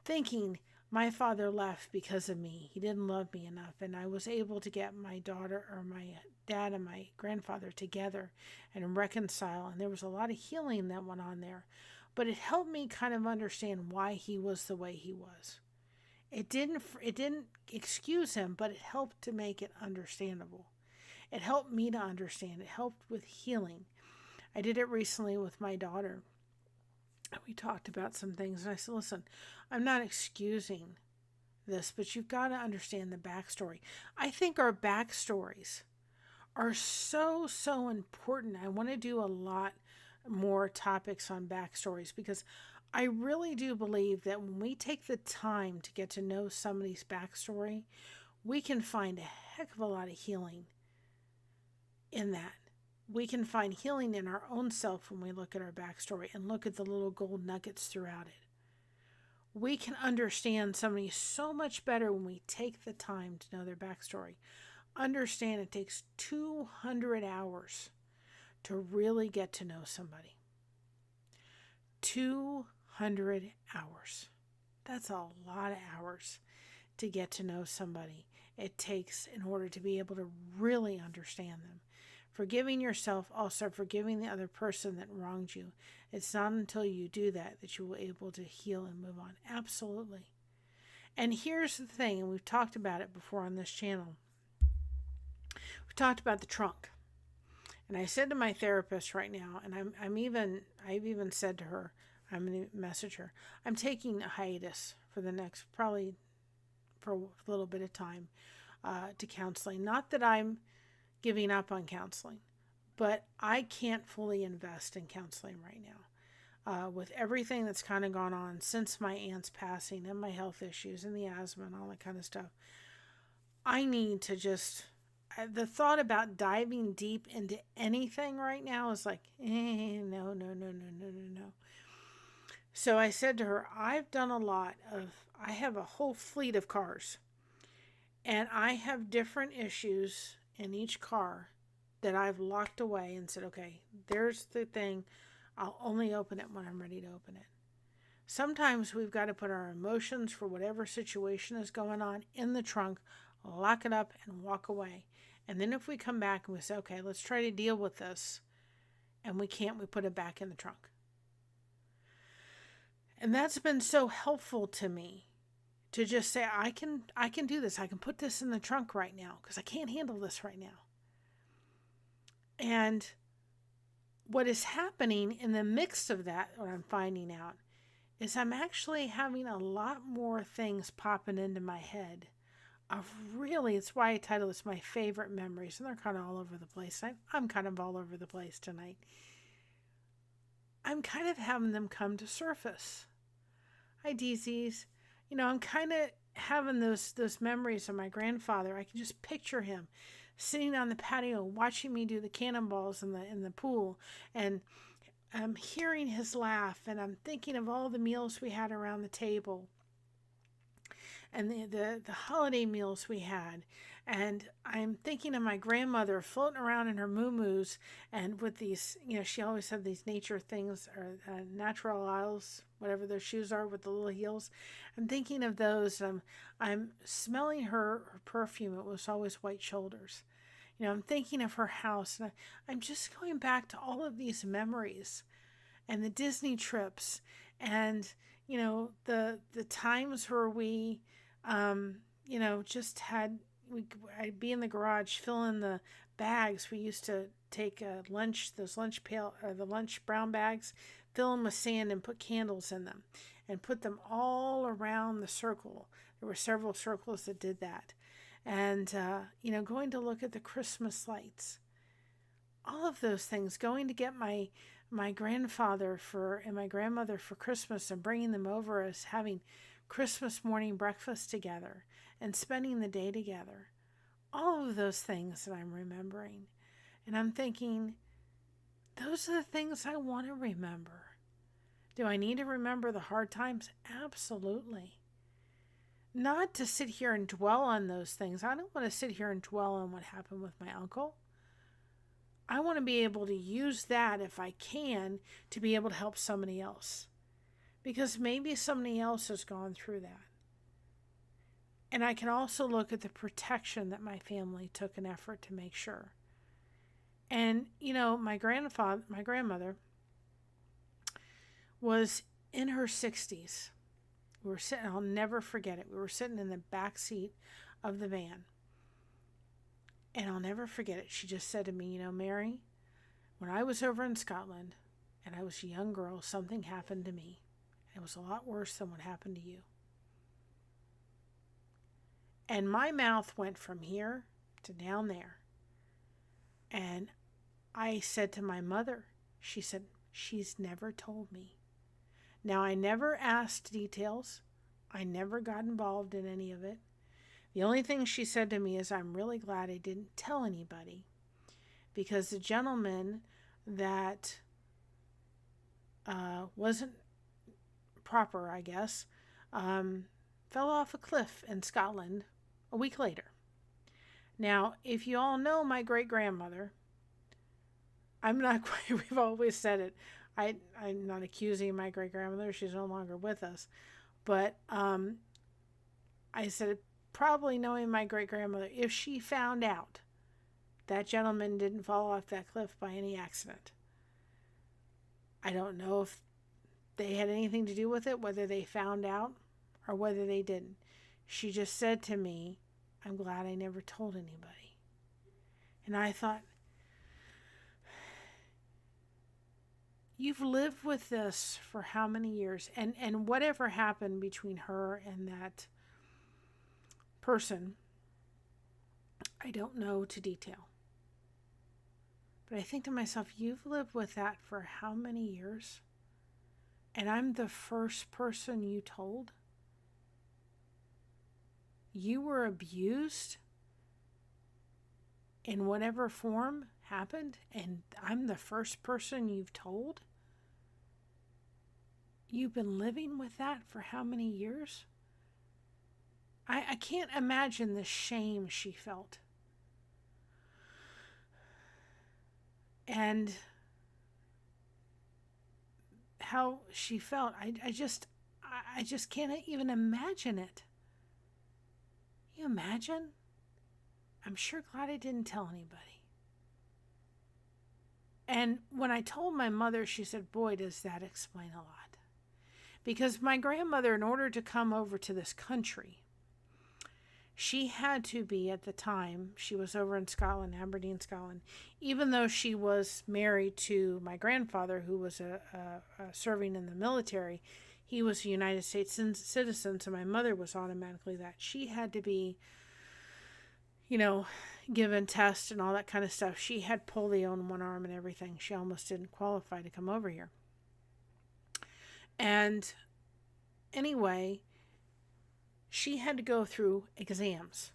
thinking, my father left because of me. He didn't love me enough. And I was able to get my daughter, or my dad and my grandfather, together and reconcile. And there was a lot of healing that went on there. But it helped me kind of understand why he was the way he was. It didn't excuse him, but it helped to make it understandable. It helped me to understand. It helped with healing. I did it recently with my daughter. We talked about some things, and I said, listen, I'm not excusing this, but you've got to understand the backstory. I think our backstories are so, so important. I want to do a lot more topics on backstories because I really do believe that when we take the time to get to know somebody's backstory, we can find a heck of a lot of healing in that. We can find healing in our own self when we look at our backstory and look at the little gold nuggets throughout it. We can understand somebody so much better when we take the time to know their backstory. Understand it takes 200 hours to really get to know somebody. 200 hours. That's a lot of hours to get to know somebody. It takes in order to be able to really understand them. Forgiving yourself, also forgiving the other person that wronged you. It's not until you do that that you will be able to heal and move on. Absolutely. And here's the thing, and we've talked about it before on this channel. We've talked about the trunk. And I said to my therapist right now, and I've even said to her, I'm going to message her, I'm taking a hiatus for the next, probably for a little bit of time to counseling. Not that I'm giving up on counseling, but I can't fully invest in counseling right now. With everything that's kind of gone on since my aunt's passing and my health issues and the asthma and all that kind of stuff, I need to just, the thought about diving deep into anything right now is like, no. So I said to her, I've done a lot of, I have a whole fleet of cars, and I have different issues in each car that I've locked away and said, okay, there's the thing. I'll only open it when I'm ready to open it. Sometimes we've got to put our emotions for whatever situation is going on in the trunk, lock it up, and walk away. And then if we come back and we say, okay, let's try to deal with this, and we can't, we put it back in the trunk. And that's been so helpful to me to just say, I can do this. I can put this in the trunk right now because I can't handle this right now. And what is happening in the mix of that, what I'm finding out, is I'm actually having a lot more things popping into my head of really, it's why I title this My Favorite Memories, and they're kind of all over the place. I'm kind of all over the place tonight. I'm kind of having them come to surface. Hi, DZs. You know, I'm kind of having those memories of my grandfather. I can just picture him sitting on the patio watching me do the cannonballs in the pool, and I'm hearing his laugh, and I'm thinking of all the meals we had around the table and the holiday meals we had. And I'm thinking of my grandmother floating around in her muumuus and with these, you know, she always had these nature things, or natural isles, whatever those shoes are with the little heels. I'm thinking of those. I'm smelling her perfume. It was always white shoulders. You know, I'm thinking of her house, and I'm just going back to all of these memories and the Disney trips, and, you know, the times where we, you know, just had, I'd be in the garage filling the bags. We used to take lunch, those lunch pail, or the lunch brown bags, fill them with sand and put candles in them and put them all around the circle. There were several circles that did that. And, you know, going to look at the Christmas lights, all of those things, going to get my grandfather and my grandmother for Christmas and bringing them over, as having Christmas morning breakfast together and spending the day together. All of those things that I'm remembering. And I'm thinking, those are the things I want to remember. Do I need to remember the hard times? Absolutely. Not to sit here and dwell on those things. I don't want to sit here and dwell on what happened with my uncle. I want to be able to use that, if I can, to be able to help somebody else. Because maybe somebody else has gone through that. And I can also look at the protection that my family took an effort to make sure. And, you know, my grandmother was in her 60s. We were sitting, I'll never forget it. We were sitting in the back seat of the van. And I'll never forget it. She just said to me, you know, Mary, when I was over in Scotland and I was a young girl, something happened to me. It was a lot worse than what happened to you. And my mouth went from here to down there. And I said to my mother, she said, she's never told me. Now, I never asked details. I never got involved in any of it. The only thing she said to me is, I'm really glad I didn't tell anybody, because the gentleman that wasn't proper, I guess, fell off a cliff in Scotland a week later. Now, if you all know my great-grandmother, I'm not quite, we've always said it. I'm not accusing my great-grandmother. She's no longer with us. But I said, probably knowing my great-grandmother, if she found out that gentleman didn't fall off that cliff by any accident, I don't know if they had anything to do with it, whether they found out or whether they didn't. She just said to me, I'm glad I never told anybody. And I thought, you've lived with this for how many years? And whatever happened between her and that person, I don't know to detail. But I think to myself, you've lived with that for how many years? And I'm the first person you told? You were abused in whatever form happened, and I'm the first person you've told? You've been living with that for how many years? I can't imagine the shame she felt. And how she felt, I just can't even imagine it. You imagine? I'm sure glad I didn't tell anybody. And when I told my mother, she said, boy, does that explain a lot. Because my grandmother, in order to come over to this country, she had to be, at the time, she was over in Scotland, Aberdeen, Scotland, even though she was married to my grandfather, who was serving in the military. He was a United States citizen, so my mother was automatically that. She had to be, given tests and all that kind of stuff. She had polio in one arm and everything. She almost didn't qualify to come over here. And anyway, she had to go through exams.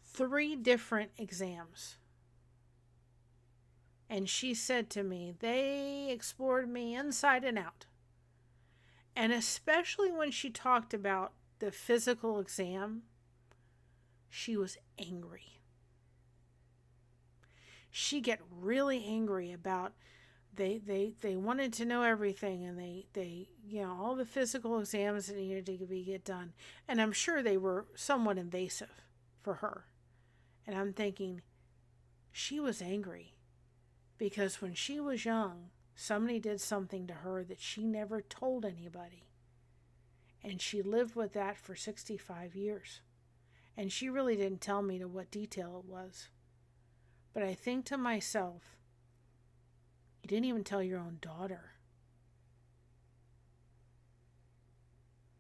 3 different exams. And she said to me, they explored me inside and out. And especially when she talked about the physical exam, she was angry. She'd get really angry about they wanted to know everything, and they all the physical exams that needed to get done. And I'm sure they were somewhat invasive for her. And I'm thinking, she was angry because when she was young, somebody did something to her that she never told anybody. And she lived with that for 65 years. And she really didn't tell me to what detail it was. But I think to myself, you didn't even tell your own daughter.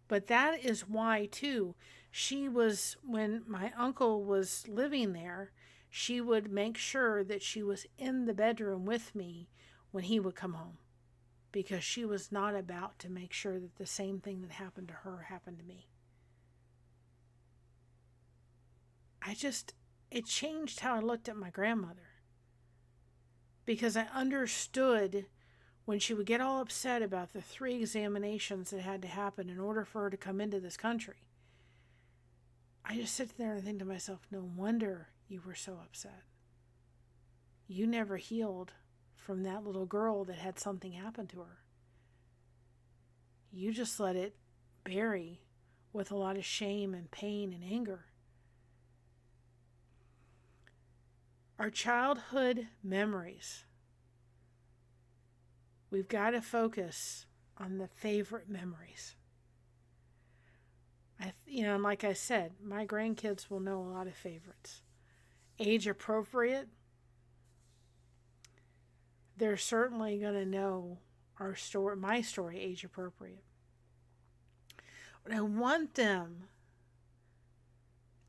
But that is why, too, she was, when my uncle was living there, she would make sure that she was in the bedroom with me when he would come home. Because she was not about to make sure that the same thing that happened to her happened to me. It changed how I looked at my grandmother. Because I understood when she would get all upset about the 3 examinations that had to happen in order for her to come into this country. I just sit there and think to myself, no wonder you were so upset. You never healed from that little girl that had something happen to her. You just let it bury with a lot of shame and pain and anger. Our childhood memories. We've got to focus on the favorite memories. And like I said, my grandkids will know a lot of favorites. Age appropriate. They're certainly going to know my story, age appropriate. But I want them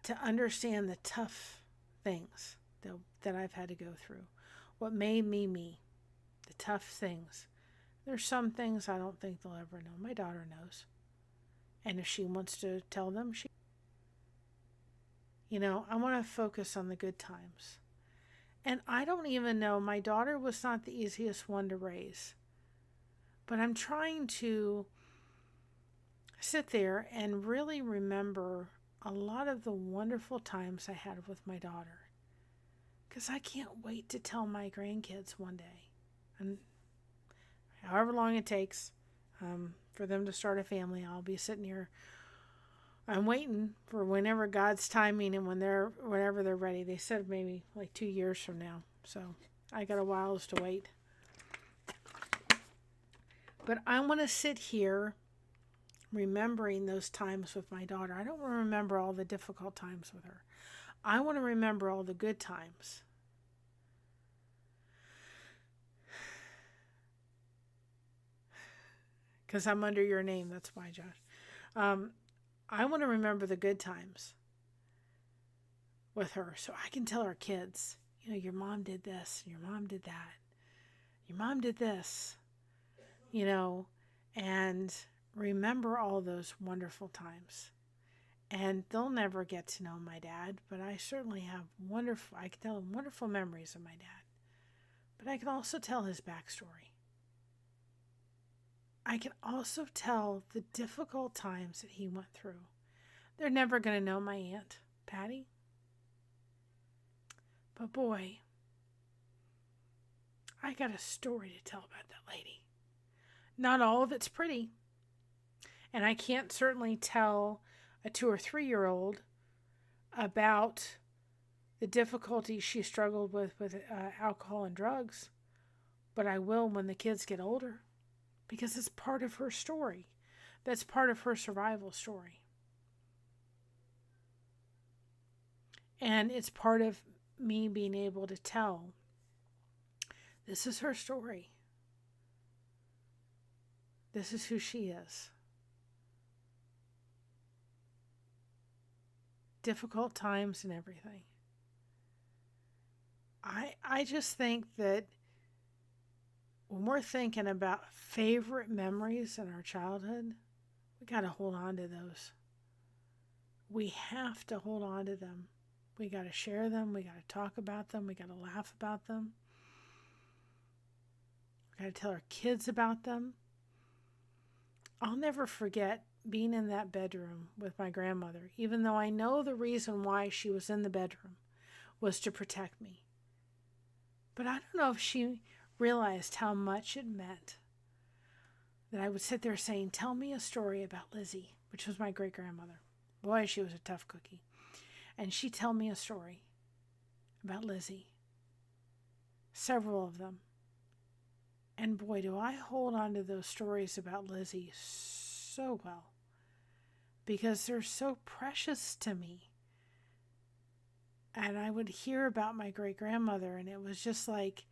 to understand the tough things. that I've had to go through, what made me me, the tough things. There's some things I don't think they'll ever know. My daughter knows. And if she wants to tell them, I want to focus on the good times. And I don't even know, my daughter was not the easiest one to raise. But I'm trying to sit there and really remember a lot of the wonderful times I had with my daughter. Because I can't wait to tell my grandkids one day. And however long it takes for them to start a family, I'll be sitting here. I'm waiting for whenever God's timing and whenever they're ready. They said maybe like 2 years from now. So I got a while to wait. But I want to sit here remembering those times with my daughter. I don't want to remember all the difficult times with her. I want to remember all the good times. Because I'm under your name, that's why, Josh. I want to remember the good times with her so I can tell our kids, your mom did this, your mom did that, your mom did this, and remember all those wonderful times. And they'll never get to know my dad, but I certainly have I can tell them wonderful memories of my dad. But I can also tell his backstory. I can also tell the difficult times that he went through. They're never going to know my Aunt Patty. But boy, I got a story to tell about that lady. Not all of it's pretty. And I can't certainly tell a 2 or 3-year-old about the difficulties she struggled with alcohol and drugs. But I will when the kids get older. Because it's part of her story. That's part of her survival story. And it's part of me being able to tell, this is her story. This is who she is. Difficult times and everything. I just think that when we're thinking about favorite memories in our childhood, we got to hold on to those. We have to hold on to them. We got to share them. We got to talk about them. We got to laugh about them. We got to tell our kids about them. I'll never forget being in that bedroom with my grandmother, even though I know the reason why she was in the bedroom was to protect me. But I don't know if she realized how much it meant that I would sit there saying, tell me a story about Lizzie, which was my great-grandmother. Boy, she was a tough cookie. And she'd tell me a story about Lizzie. Several of them. And boy, do I hold on to those stories about Lizzie so well. Because they're so precious to me. And I would hear about my great-grandmother, and it was just like,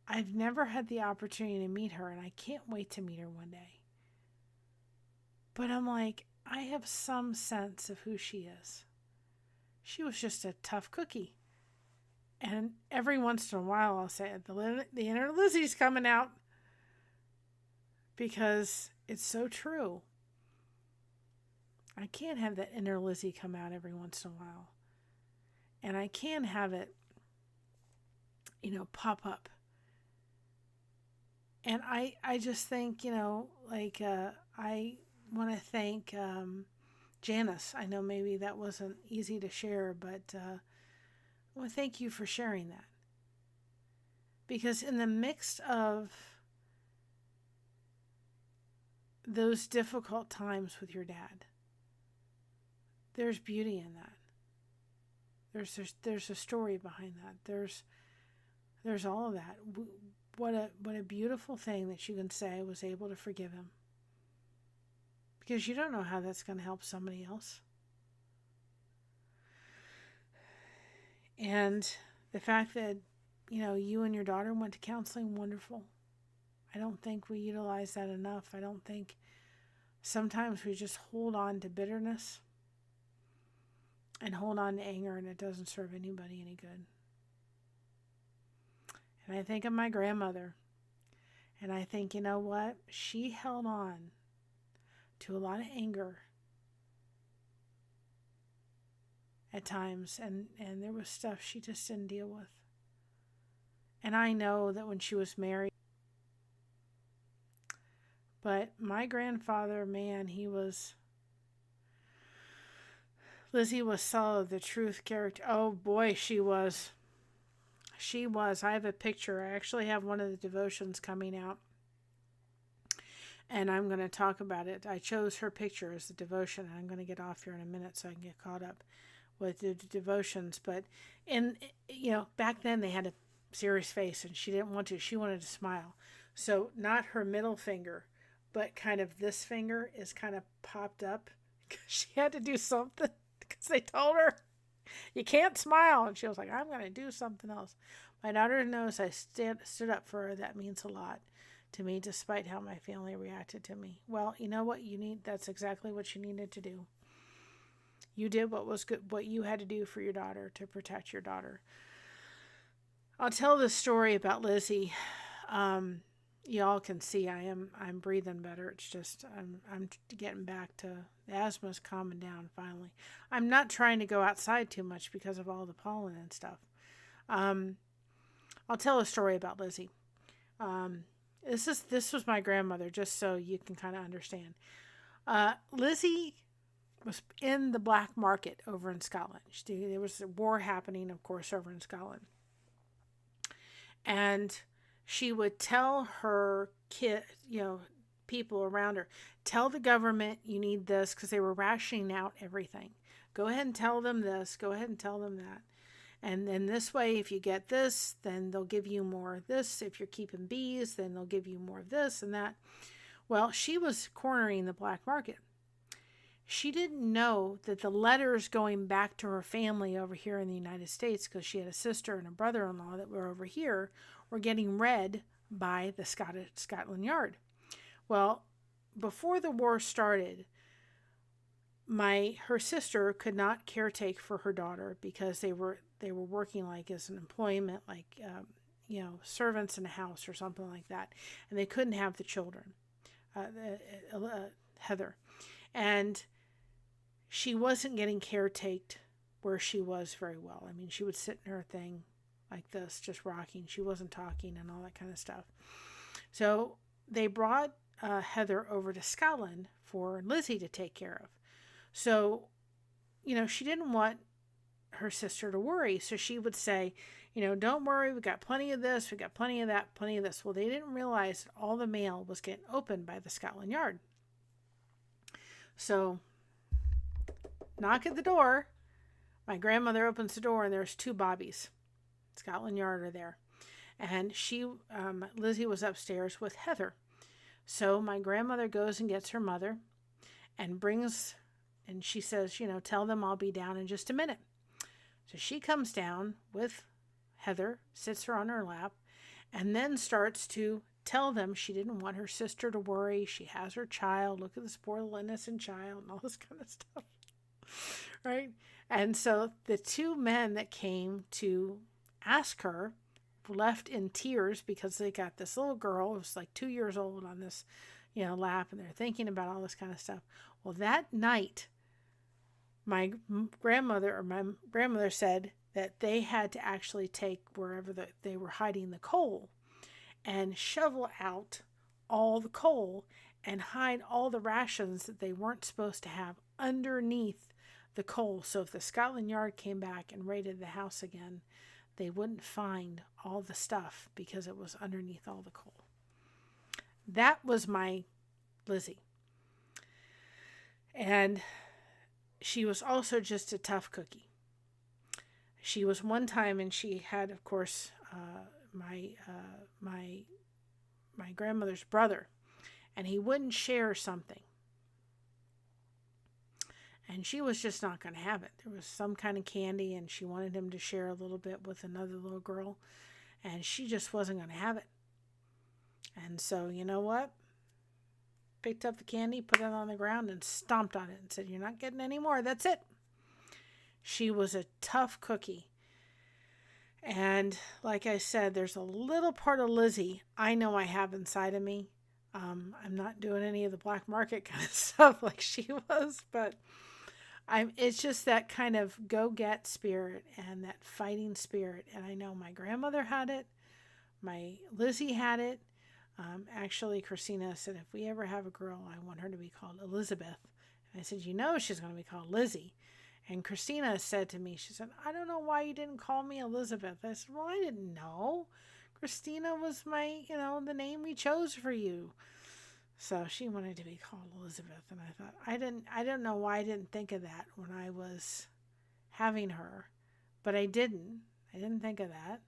I've never had the opportunity to meet her, and I can't wait to meet her one day. But I'm like, I have some sense of who she is. She was just a tough cookie. And every once in a while I'll say, the inner Lizzie's coming out. Because it's so true. I can't have that inner Lizzie come out every once in a while. And I can have it, pop up. And I just think, I want to thank Janice. I know maybe that wasn't easy to share, but I want to thank you for sharing that. Because in the midst of those difficult times with your dad, there's beauty in that. There's a story behind that. There's all of that. What a beautiful thing that you can say, I was able to forgive him. Because you don't know how that's going to help somebody else. And the fact that, you and your daughter went to counseling, wonderful. I don't think we utilize that enough. I don't think sometimes we just hold on to bitterness. and hold on to anger, and it doesn't serve anybody any good. And I think of my grandmother, and I think, you know what? She held on to a lot of anger at times, and there was stuff she just didn't deal with. And I know that when she was married, but my grandfather, man, Lizzie was solid, the truth character. Oh boy, she was. She was. I have a picture. I actually have one of the devotions coming out, and I'm going to talk about it. I chose her picture as the devotion, and I'm going to get off here in a minute so I can get caught up with the devotions. But back then they had a serious face, and she didn't want to. She wanted to smile. So not her middle finger, but kind of this finger is kind of popped up because she had to do something because they told her you can't smile, and she was like, I'm going to do something else. My daughter knows I stood up for her. That means a lot to me, despite how my family reacted to me. Well, you know what you need? That's exactly what you needed to do. You did what was good, what you had to do for your daughter to protect your daughter. I'll tell this story about Lizzie. Y'all can see I'm breathing better. It's just I'm getting back to the asthma's calming down finally. I'm not trying to go outside too much because of all the pollen and stuff. I'll tell a story about Lizzie. This was my grandmother, just so you can kind of understand. Lizzie was in the black market over in Scotland. There was a war happening, of course, over in Scotland. And she would tell her people around her, tell the government you need this, because they were rationing out everything. Go ahead and tell them this. Go ahead and tell them that. And then this way, if you get this, then they'll give you more of this. If you're keeping bees, then they'll give you more of this and that. Well, she was cornering the black market. She didn't know that the letters going back to her family over here in the United States, because she had a sister and a brother-in-law that were over here, were getting read by the Scotland Yard. Well, before the war started, her sister could not caretake for her daughter because they were working like as an employment, like servants in a house or something like that, and they couldn't have the children, Heather, and she wasn't getting caretaked where she was very well. I mean, she would sit in her thing like this, just rocking. She wasn't talking and all that kind of stuff. So they brought Heather over to Scotland for Lizzie to take care of. So, she didn't want her sister to worry. So she would say, don't worry, we got plenty of this, we got plenty of that, plenty of this. Well, they didn't realize that all the mail was getting opened by the Scotland Yard. So, knock at the door. My grandmother opens the door, and there's two bobbies. Scotland Yard are there. And Lizzie was upstairs with Heather. So my grandmother goes and gets her mother and she says, tell them I'll be down in just a minute. So she comes down with Heather, sits her on her lap, and then starts to tell them she didn't want her sister to worry. She has her child. Look at this poor little innocent child and all this kind of stuff. Right? And so the two men that came to ask her left in tears because they got this little girl who was like 2 years old on this, lap, and they're thinking about all this kind of stuff. Well, that night, my grandmother said that they had to actually take wherever they were hiding the coal and shovel out all the coal and hide all the rations that they weren't supposed to have underneath the coal. So if the Scotland Yard came back and raided the house again, they wouldn't find all the stuff because it was underneath all the coal. That was my Lizzie. And she was also just a tough cookie. She was one time, and she had, of course, my grandmother's brother, and he wouldn't share something. And she was just not going to have it. There was some kind of candy, and she wanted him to share a little bit with another little girl, and she just wasn't going to have it. And so, you know what? Picked up the candy, put it on the ground, and stomped on it and said, "You're not getting any more. That's it." She was a tough cookie. And like I said, there's a little part of Lizzie I know I have inside of me. I'm not doing any of the black market kind of stuff like she was, but it's just that kind of go-get spirit and that fighting spirit. And I know my grandmother had it. My Lizzie had it. Actually, Christina said, if we ever have a girl, I want her to be called Elizabeth. And I said, she's going to be called Lizzie. And Christina said to me, she said, I don't know why you didn't call me Elizabeth. I said, well, I didn't know. Christina was the name we chose for you. So she wanted to be called Elizabeth. And I thought, I don't know why I didn't think of that when I was having her. But I didn't think of that.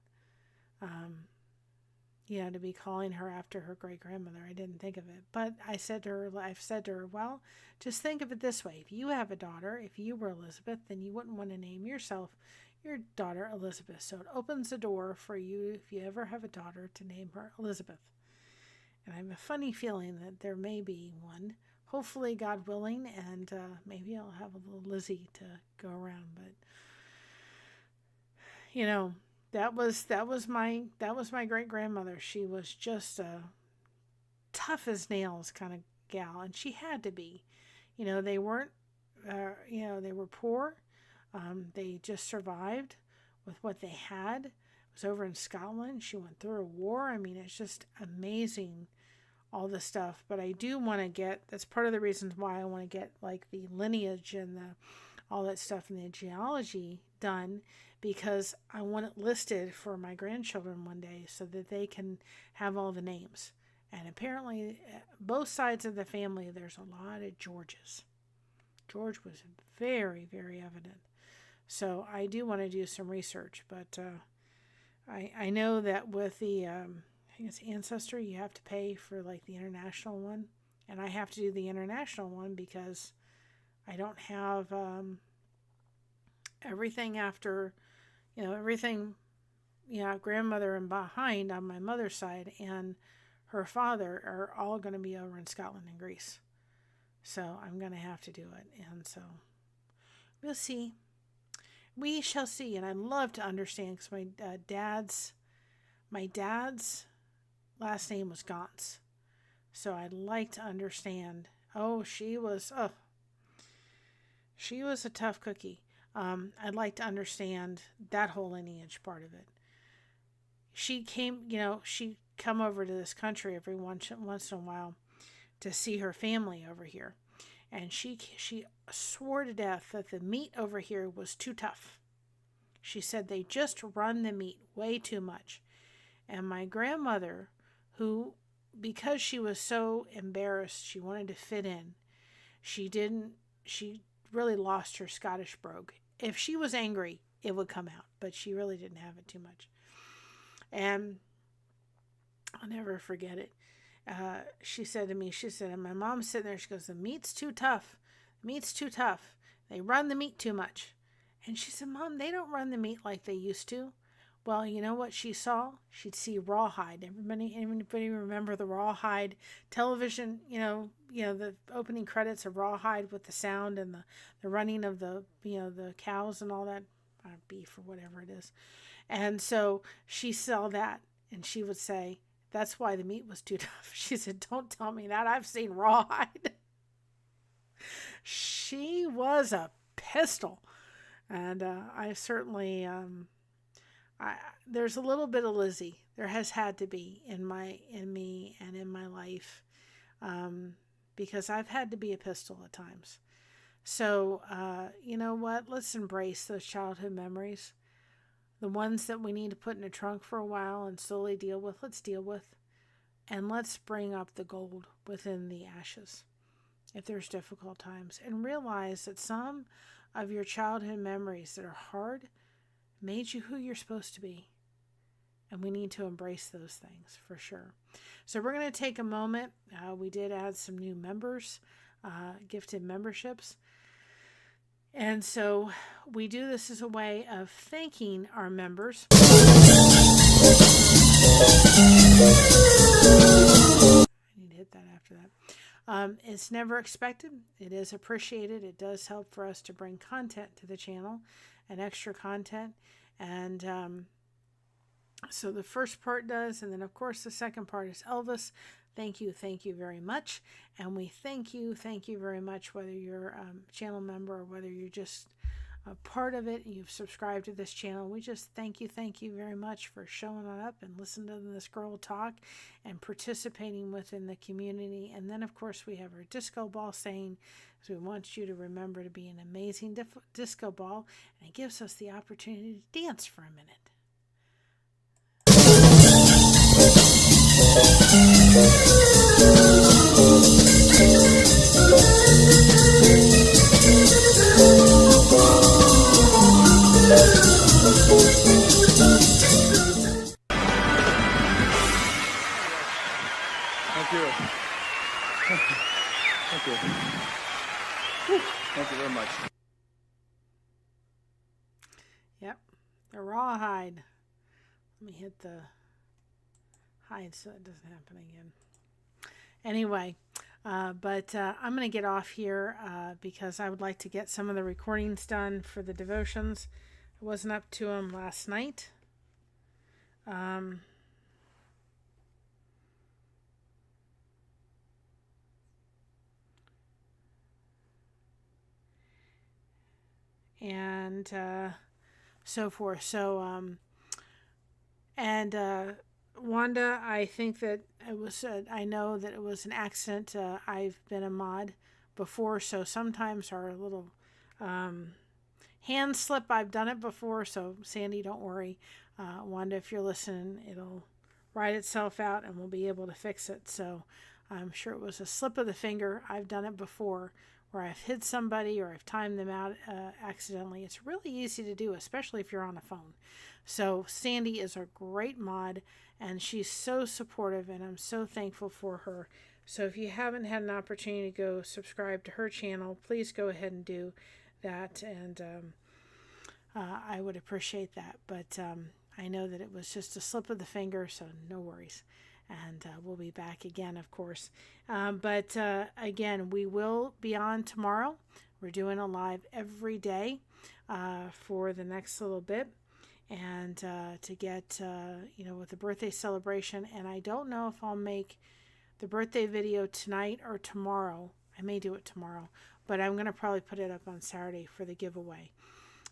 To be calling her after her great grandmother. I didn't think of it. But I've said to her, well, just think of it this way. If you have a daughter, if you were Elizabeth, then you wouldn't want to name your daughter Elizabeth. So it opens the door for you, if you ever have a daughter, to name her Elizabeth. And I have a funny feeling that there may be one, hopefully God willing, and maybe I'll have a little Lizzie to go around. But that was my great grandmother. She was just a tough as nails kind of gal, and she had to be. They weren't. They were poor. They just survived with what they had. It was over in Scotland. She went through a war. I mean, it's just amazing, all the stuff. But I do want to get. That's part of the reasons why I want to get like the lineage and all that stuff in the genealogy done, because I want it listed for my grandchildren one day so that they can have all the names. And apparently, both sides of the family, there's a lot of Georges. George was very, very evident. So I do want to do some research, but I know that with the, I think it's Ancestry, you have to pay for like the international one. And I have to do the international one because I don't have everything after, grandmother and behind on my mother's side and her father are all going to be over in Scotland and Greece. So I'm going to have to do it. And so we'll see. We shall see. And I'd love to understand because my dad's last name was Gauntz. So I'd like to understand. She was a tough cookie. I'd like to understand that whole lineage part of it. She come over to this country every once in a while to see her family over here. And she swore to death that the meat over here was too tough. She said they just run the meat way too much. And my grandmother, who, because she was so embarrassed, she wanted to fit in, she really lost her Scottish brogue. If she was angry, it would come out, but she really didn't have it too much. And I'll never forget it. She said to me, and my mom's sitting there, she goes, the meat's too tough. The meat's too tough. They run the meat too much. And she said, Mom, they don't run the meat like they used to. Well, you know what she saw? She'd see rawhide. Anybody remember the rawhide television? The opening credits of rawhide with the sound and the running of the cows and all that, beef or whatever it is. And so she saw that, and she would say, that's why the meat was too tough. She said, don't tell me that. I've seen rawhide. She was a pistol. And I certainly, there's a little bit of Lizzie. There has had to be in me and in my life, because I've had to be a pistol at times. So, you know what? Let's embrace those childhood memories. The ones that we need to put in a trunk for a while and slowly deal with, let's deal with. And let's bring up the gold within the ashes if there's difficult times. And realize that some of your childhood memories that are hard made you who you're supposed to be. And we need to embrace those things for sure. So we're going to take a moment. We did add some new members, gifted memberships. And so we do this as a way of thanking our members. I need to hit that after that. It's never expected. It is appreciated. It does help for us to bring content to the channel and extra content. And so the first part does, and then of course the second part is Elvis. Thank you very much. And we thank you very much, whether you're a channel member or whether you're just a part of it and you've subscribed to this channel. We just thank you very much for showing up and listening to this girl talk and participating within the community. And then of course we have our disco ball saying, so we want you to remember to be an amazing disco ball, and it gives us the opportunity to dance for a minute. Thank you. Thank you. Thank you very much. Yep, the rawhide. Let me hit the hide so it doesn't happen again. Anyway, I'm going to get off here because I would like to get some of the recordings done for the devotions. I wasn't up to them last night. And so forth. So, Wanda, I think that it was, I know that it was an accident. I've been a mod before, so sometimes our little hand slip, I've done it before, so Sandy, don't worry. Wanda, if you're listening, it'll write itself out and we'll be able to fix it. So I'm sure it was a slip of the finger. I've done it before where I've hit somebody or I've timed them out accidentally. It's really easy to do, especially if you're on a phone. So Sandy is a great mod, and she's so supportive, and I'm so thankful for her. So if you haven't had an opportunity to go subscribe to her channel, please go ahead and do that, and I would appreciate that. But I know that it was just a slip of the finger, so no worries. And we'll be back again, of course. Again, we will be on tomorrow. We're doing a live every day for the next little bit. And to get, with the birthday celebration. And I don't know if I'll make the birthday video tonight or tomorrow. I may do it tomorrow. But I'm going to probably put it up on Saturday for the giveaway.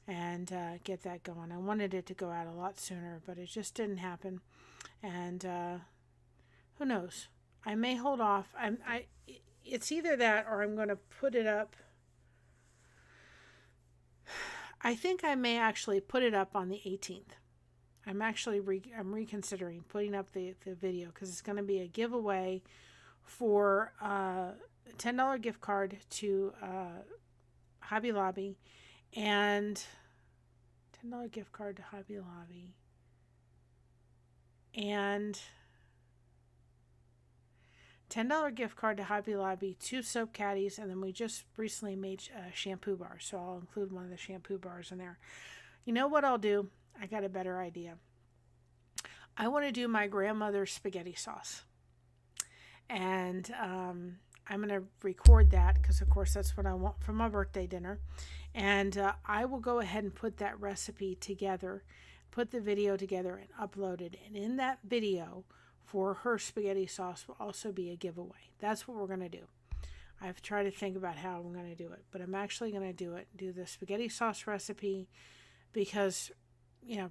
And get that going. I wanted it to go out a lot sooner, but it just didn't happen. And who knows? I may hold off. It's either that or I'm going to put it up. I think I may actually put it up on the 18th. I'm actually I'm reconsidering putting up the video because it's going to be a giveaway for a $10 gift card to Hobby Lobby and $10 gift card to Hobby Lobby and $10 gift card to Hobby Lobby, 2 soap caddies, and then we just recently made shampoo bars, so I'll include one of the shampoo bars in there. You know what I'll do? I got a better idea. I want to do my grandmother's spaghetti sauce, and I'm going to record that because, of course, that's what I want for my birthday dinner, and I will go ahead and put that recipe together, put the video together, and upload it, and in that video for her spaghetti sauce will also be a giveaway. That's what we're going to do. I've tried to think about how I'm going to do it, but I'm actually going to do the spaghetti sauce recipe because,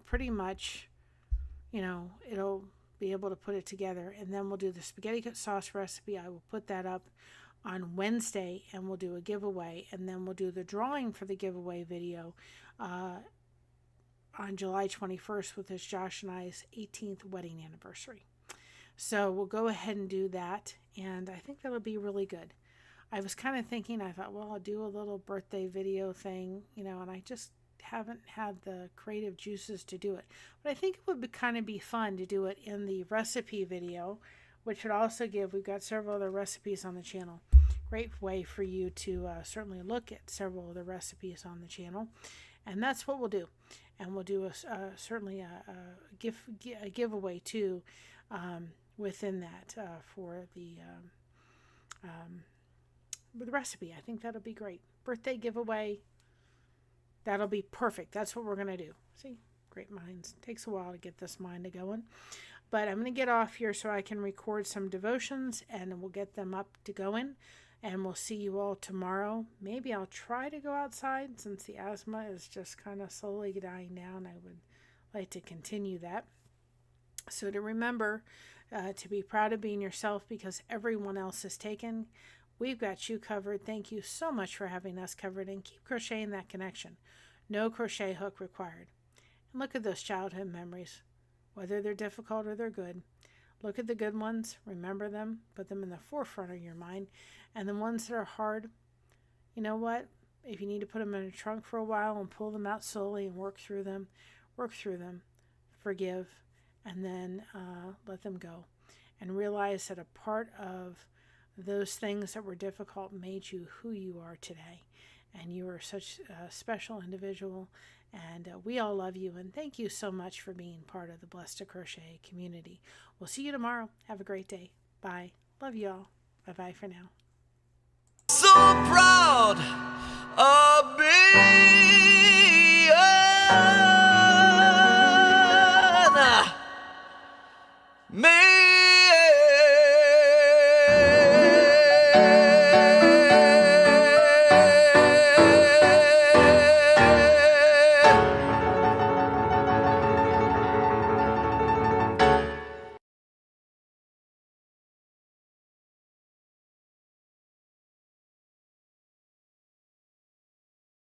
pretty much, it'll be able to put it together, and then we'll do the spaghetti sauce recipe. I will put that up on Wednesday, and we'll do a giveaway, and then we'll do the drawing for the giveaway video on July 21st, which is Josh and I's 18th wedding anniversary. So we'll go ahead and do that, and I think that'll be really good. I was kind of thinking, I thought, well, I'll do a little birthday video thing, and I just haven't had the creative juices to do it. But I think it would kind of be fun to do it in the recipe video, which would also we've got several other recipes on the channel. Great way for you to certainly look at several of the recipes on the channel. And that's what we'll do. And we'll do certainly a giveaway too. Within that for the with the recipe. I think that'll be great. Birthday giveaway. That'll be perfect. That's what we're going to do. See, great minds. Takes a while to get this mind to going. But I'm going to get off here so I can record some devotions and we'll get them up to going. And we'll see you all tomorrow. Maybe I'll try to go outside since the asthma is just kind of slowly dying down. I would like to continue that. So to remember to be proud of being yourself because everyone else is taken. We've got you covered. Thank you so much for having us covered, and keep crocheting that connection. No crochet hook required. And look at those childhood memories, whether they're difficult or they're good. Look at the good ones, remember them, put them in the forefront of your mind. And the ones that are hard, you know what? If you need to put them in a trunk for a while and pull them out slowly and work through them, forgive, and then let them go. And realize that a part of those things that were difficult made you who you are today. And you are such a special individual. And we all love you. And thank you so much for being part of the Blessed to Crochet community. We'll see you tomorrow. Have a great day. Bye. Love you all. Bye-bye for now. So proud of being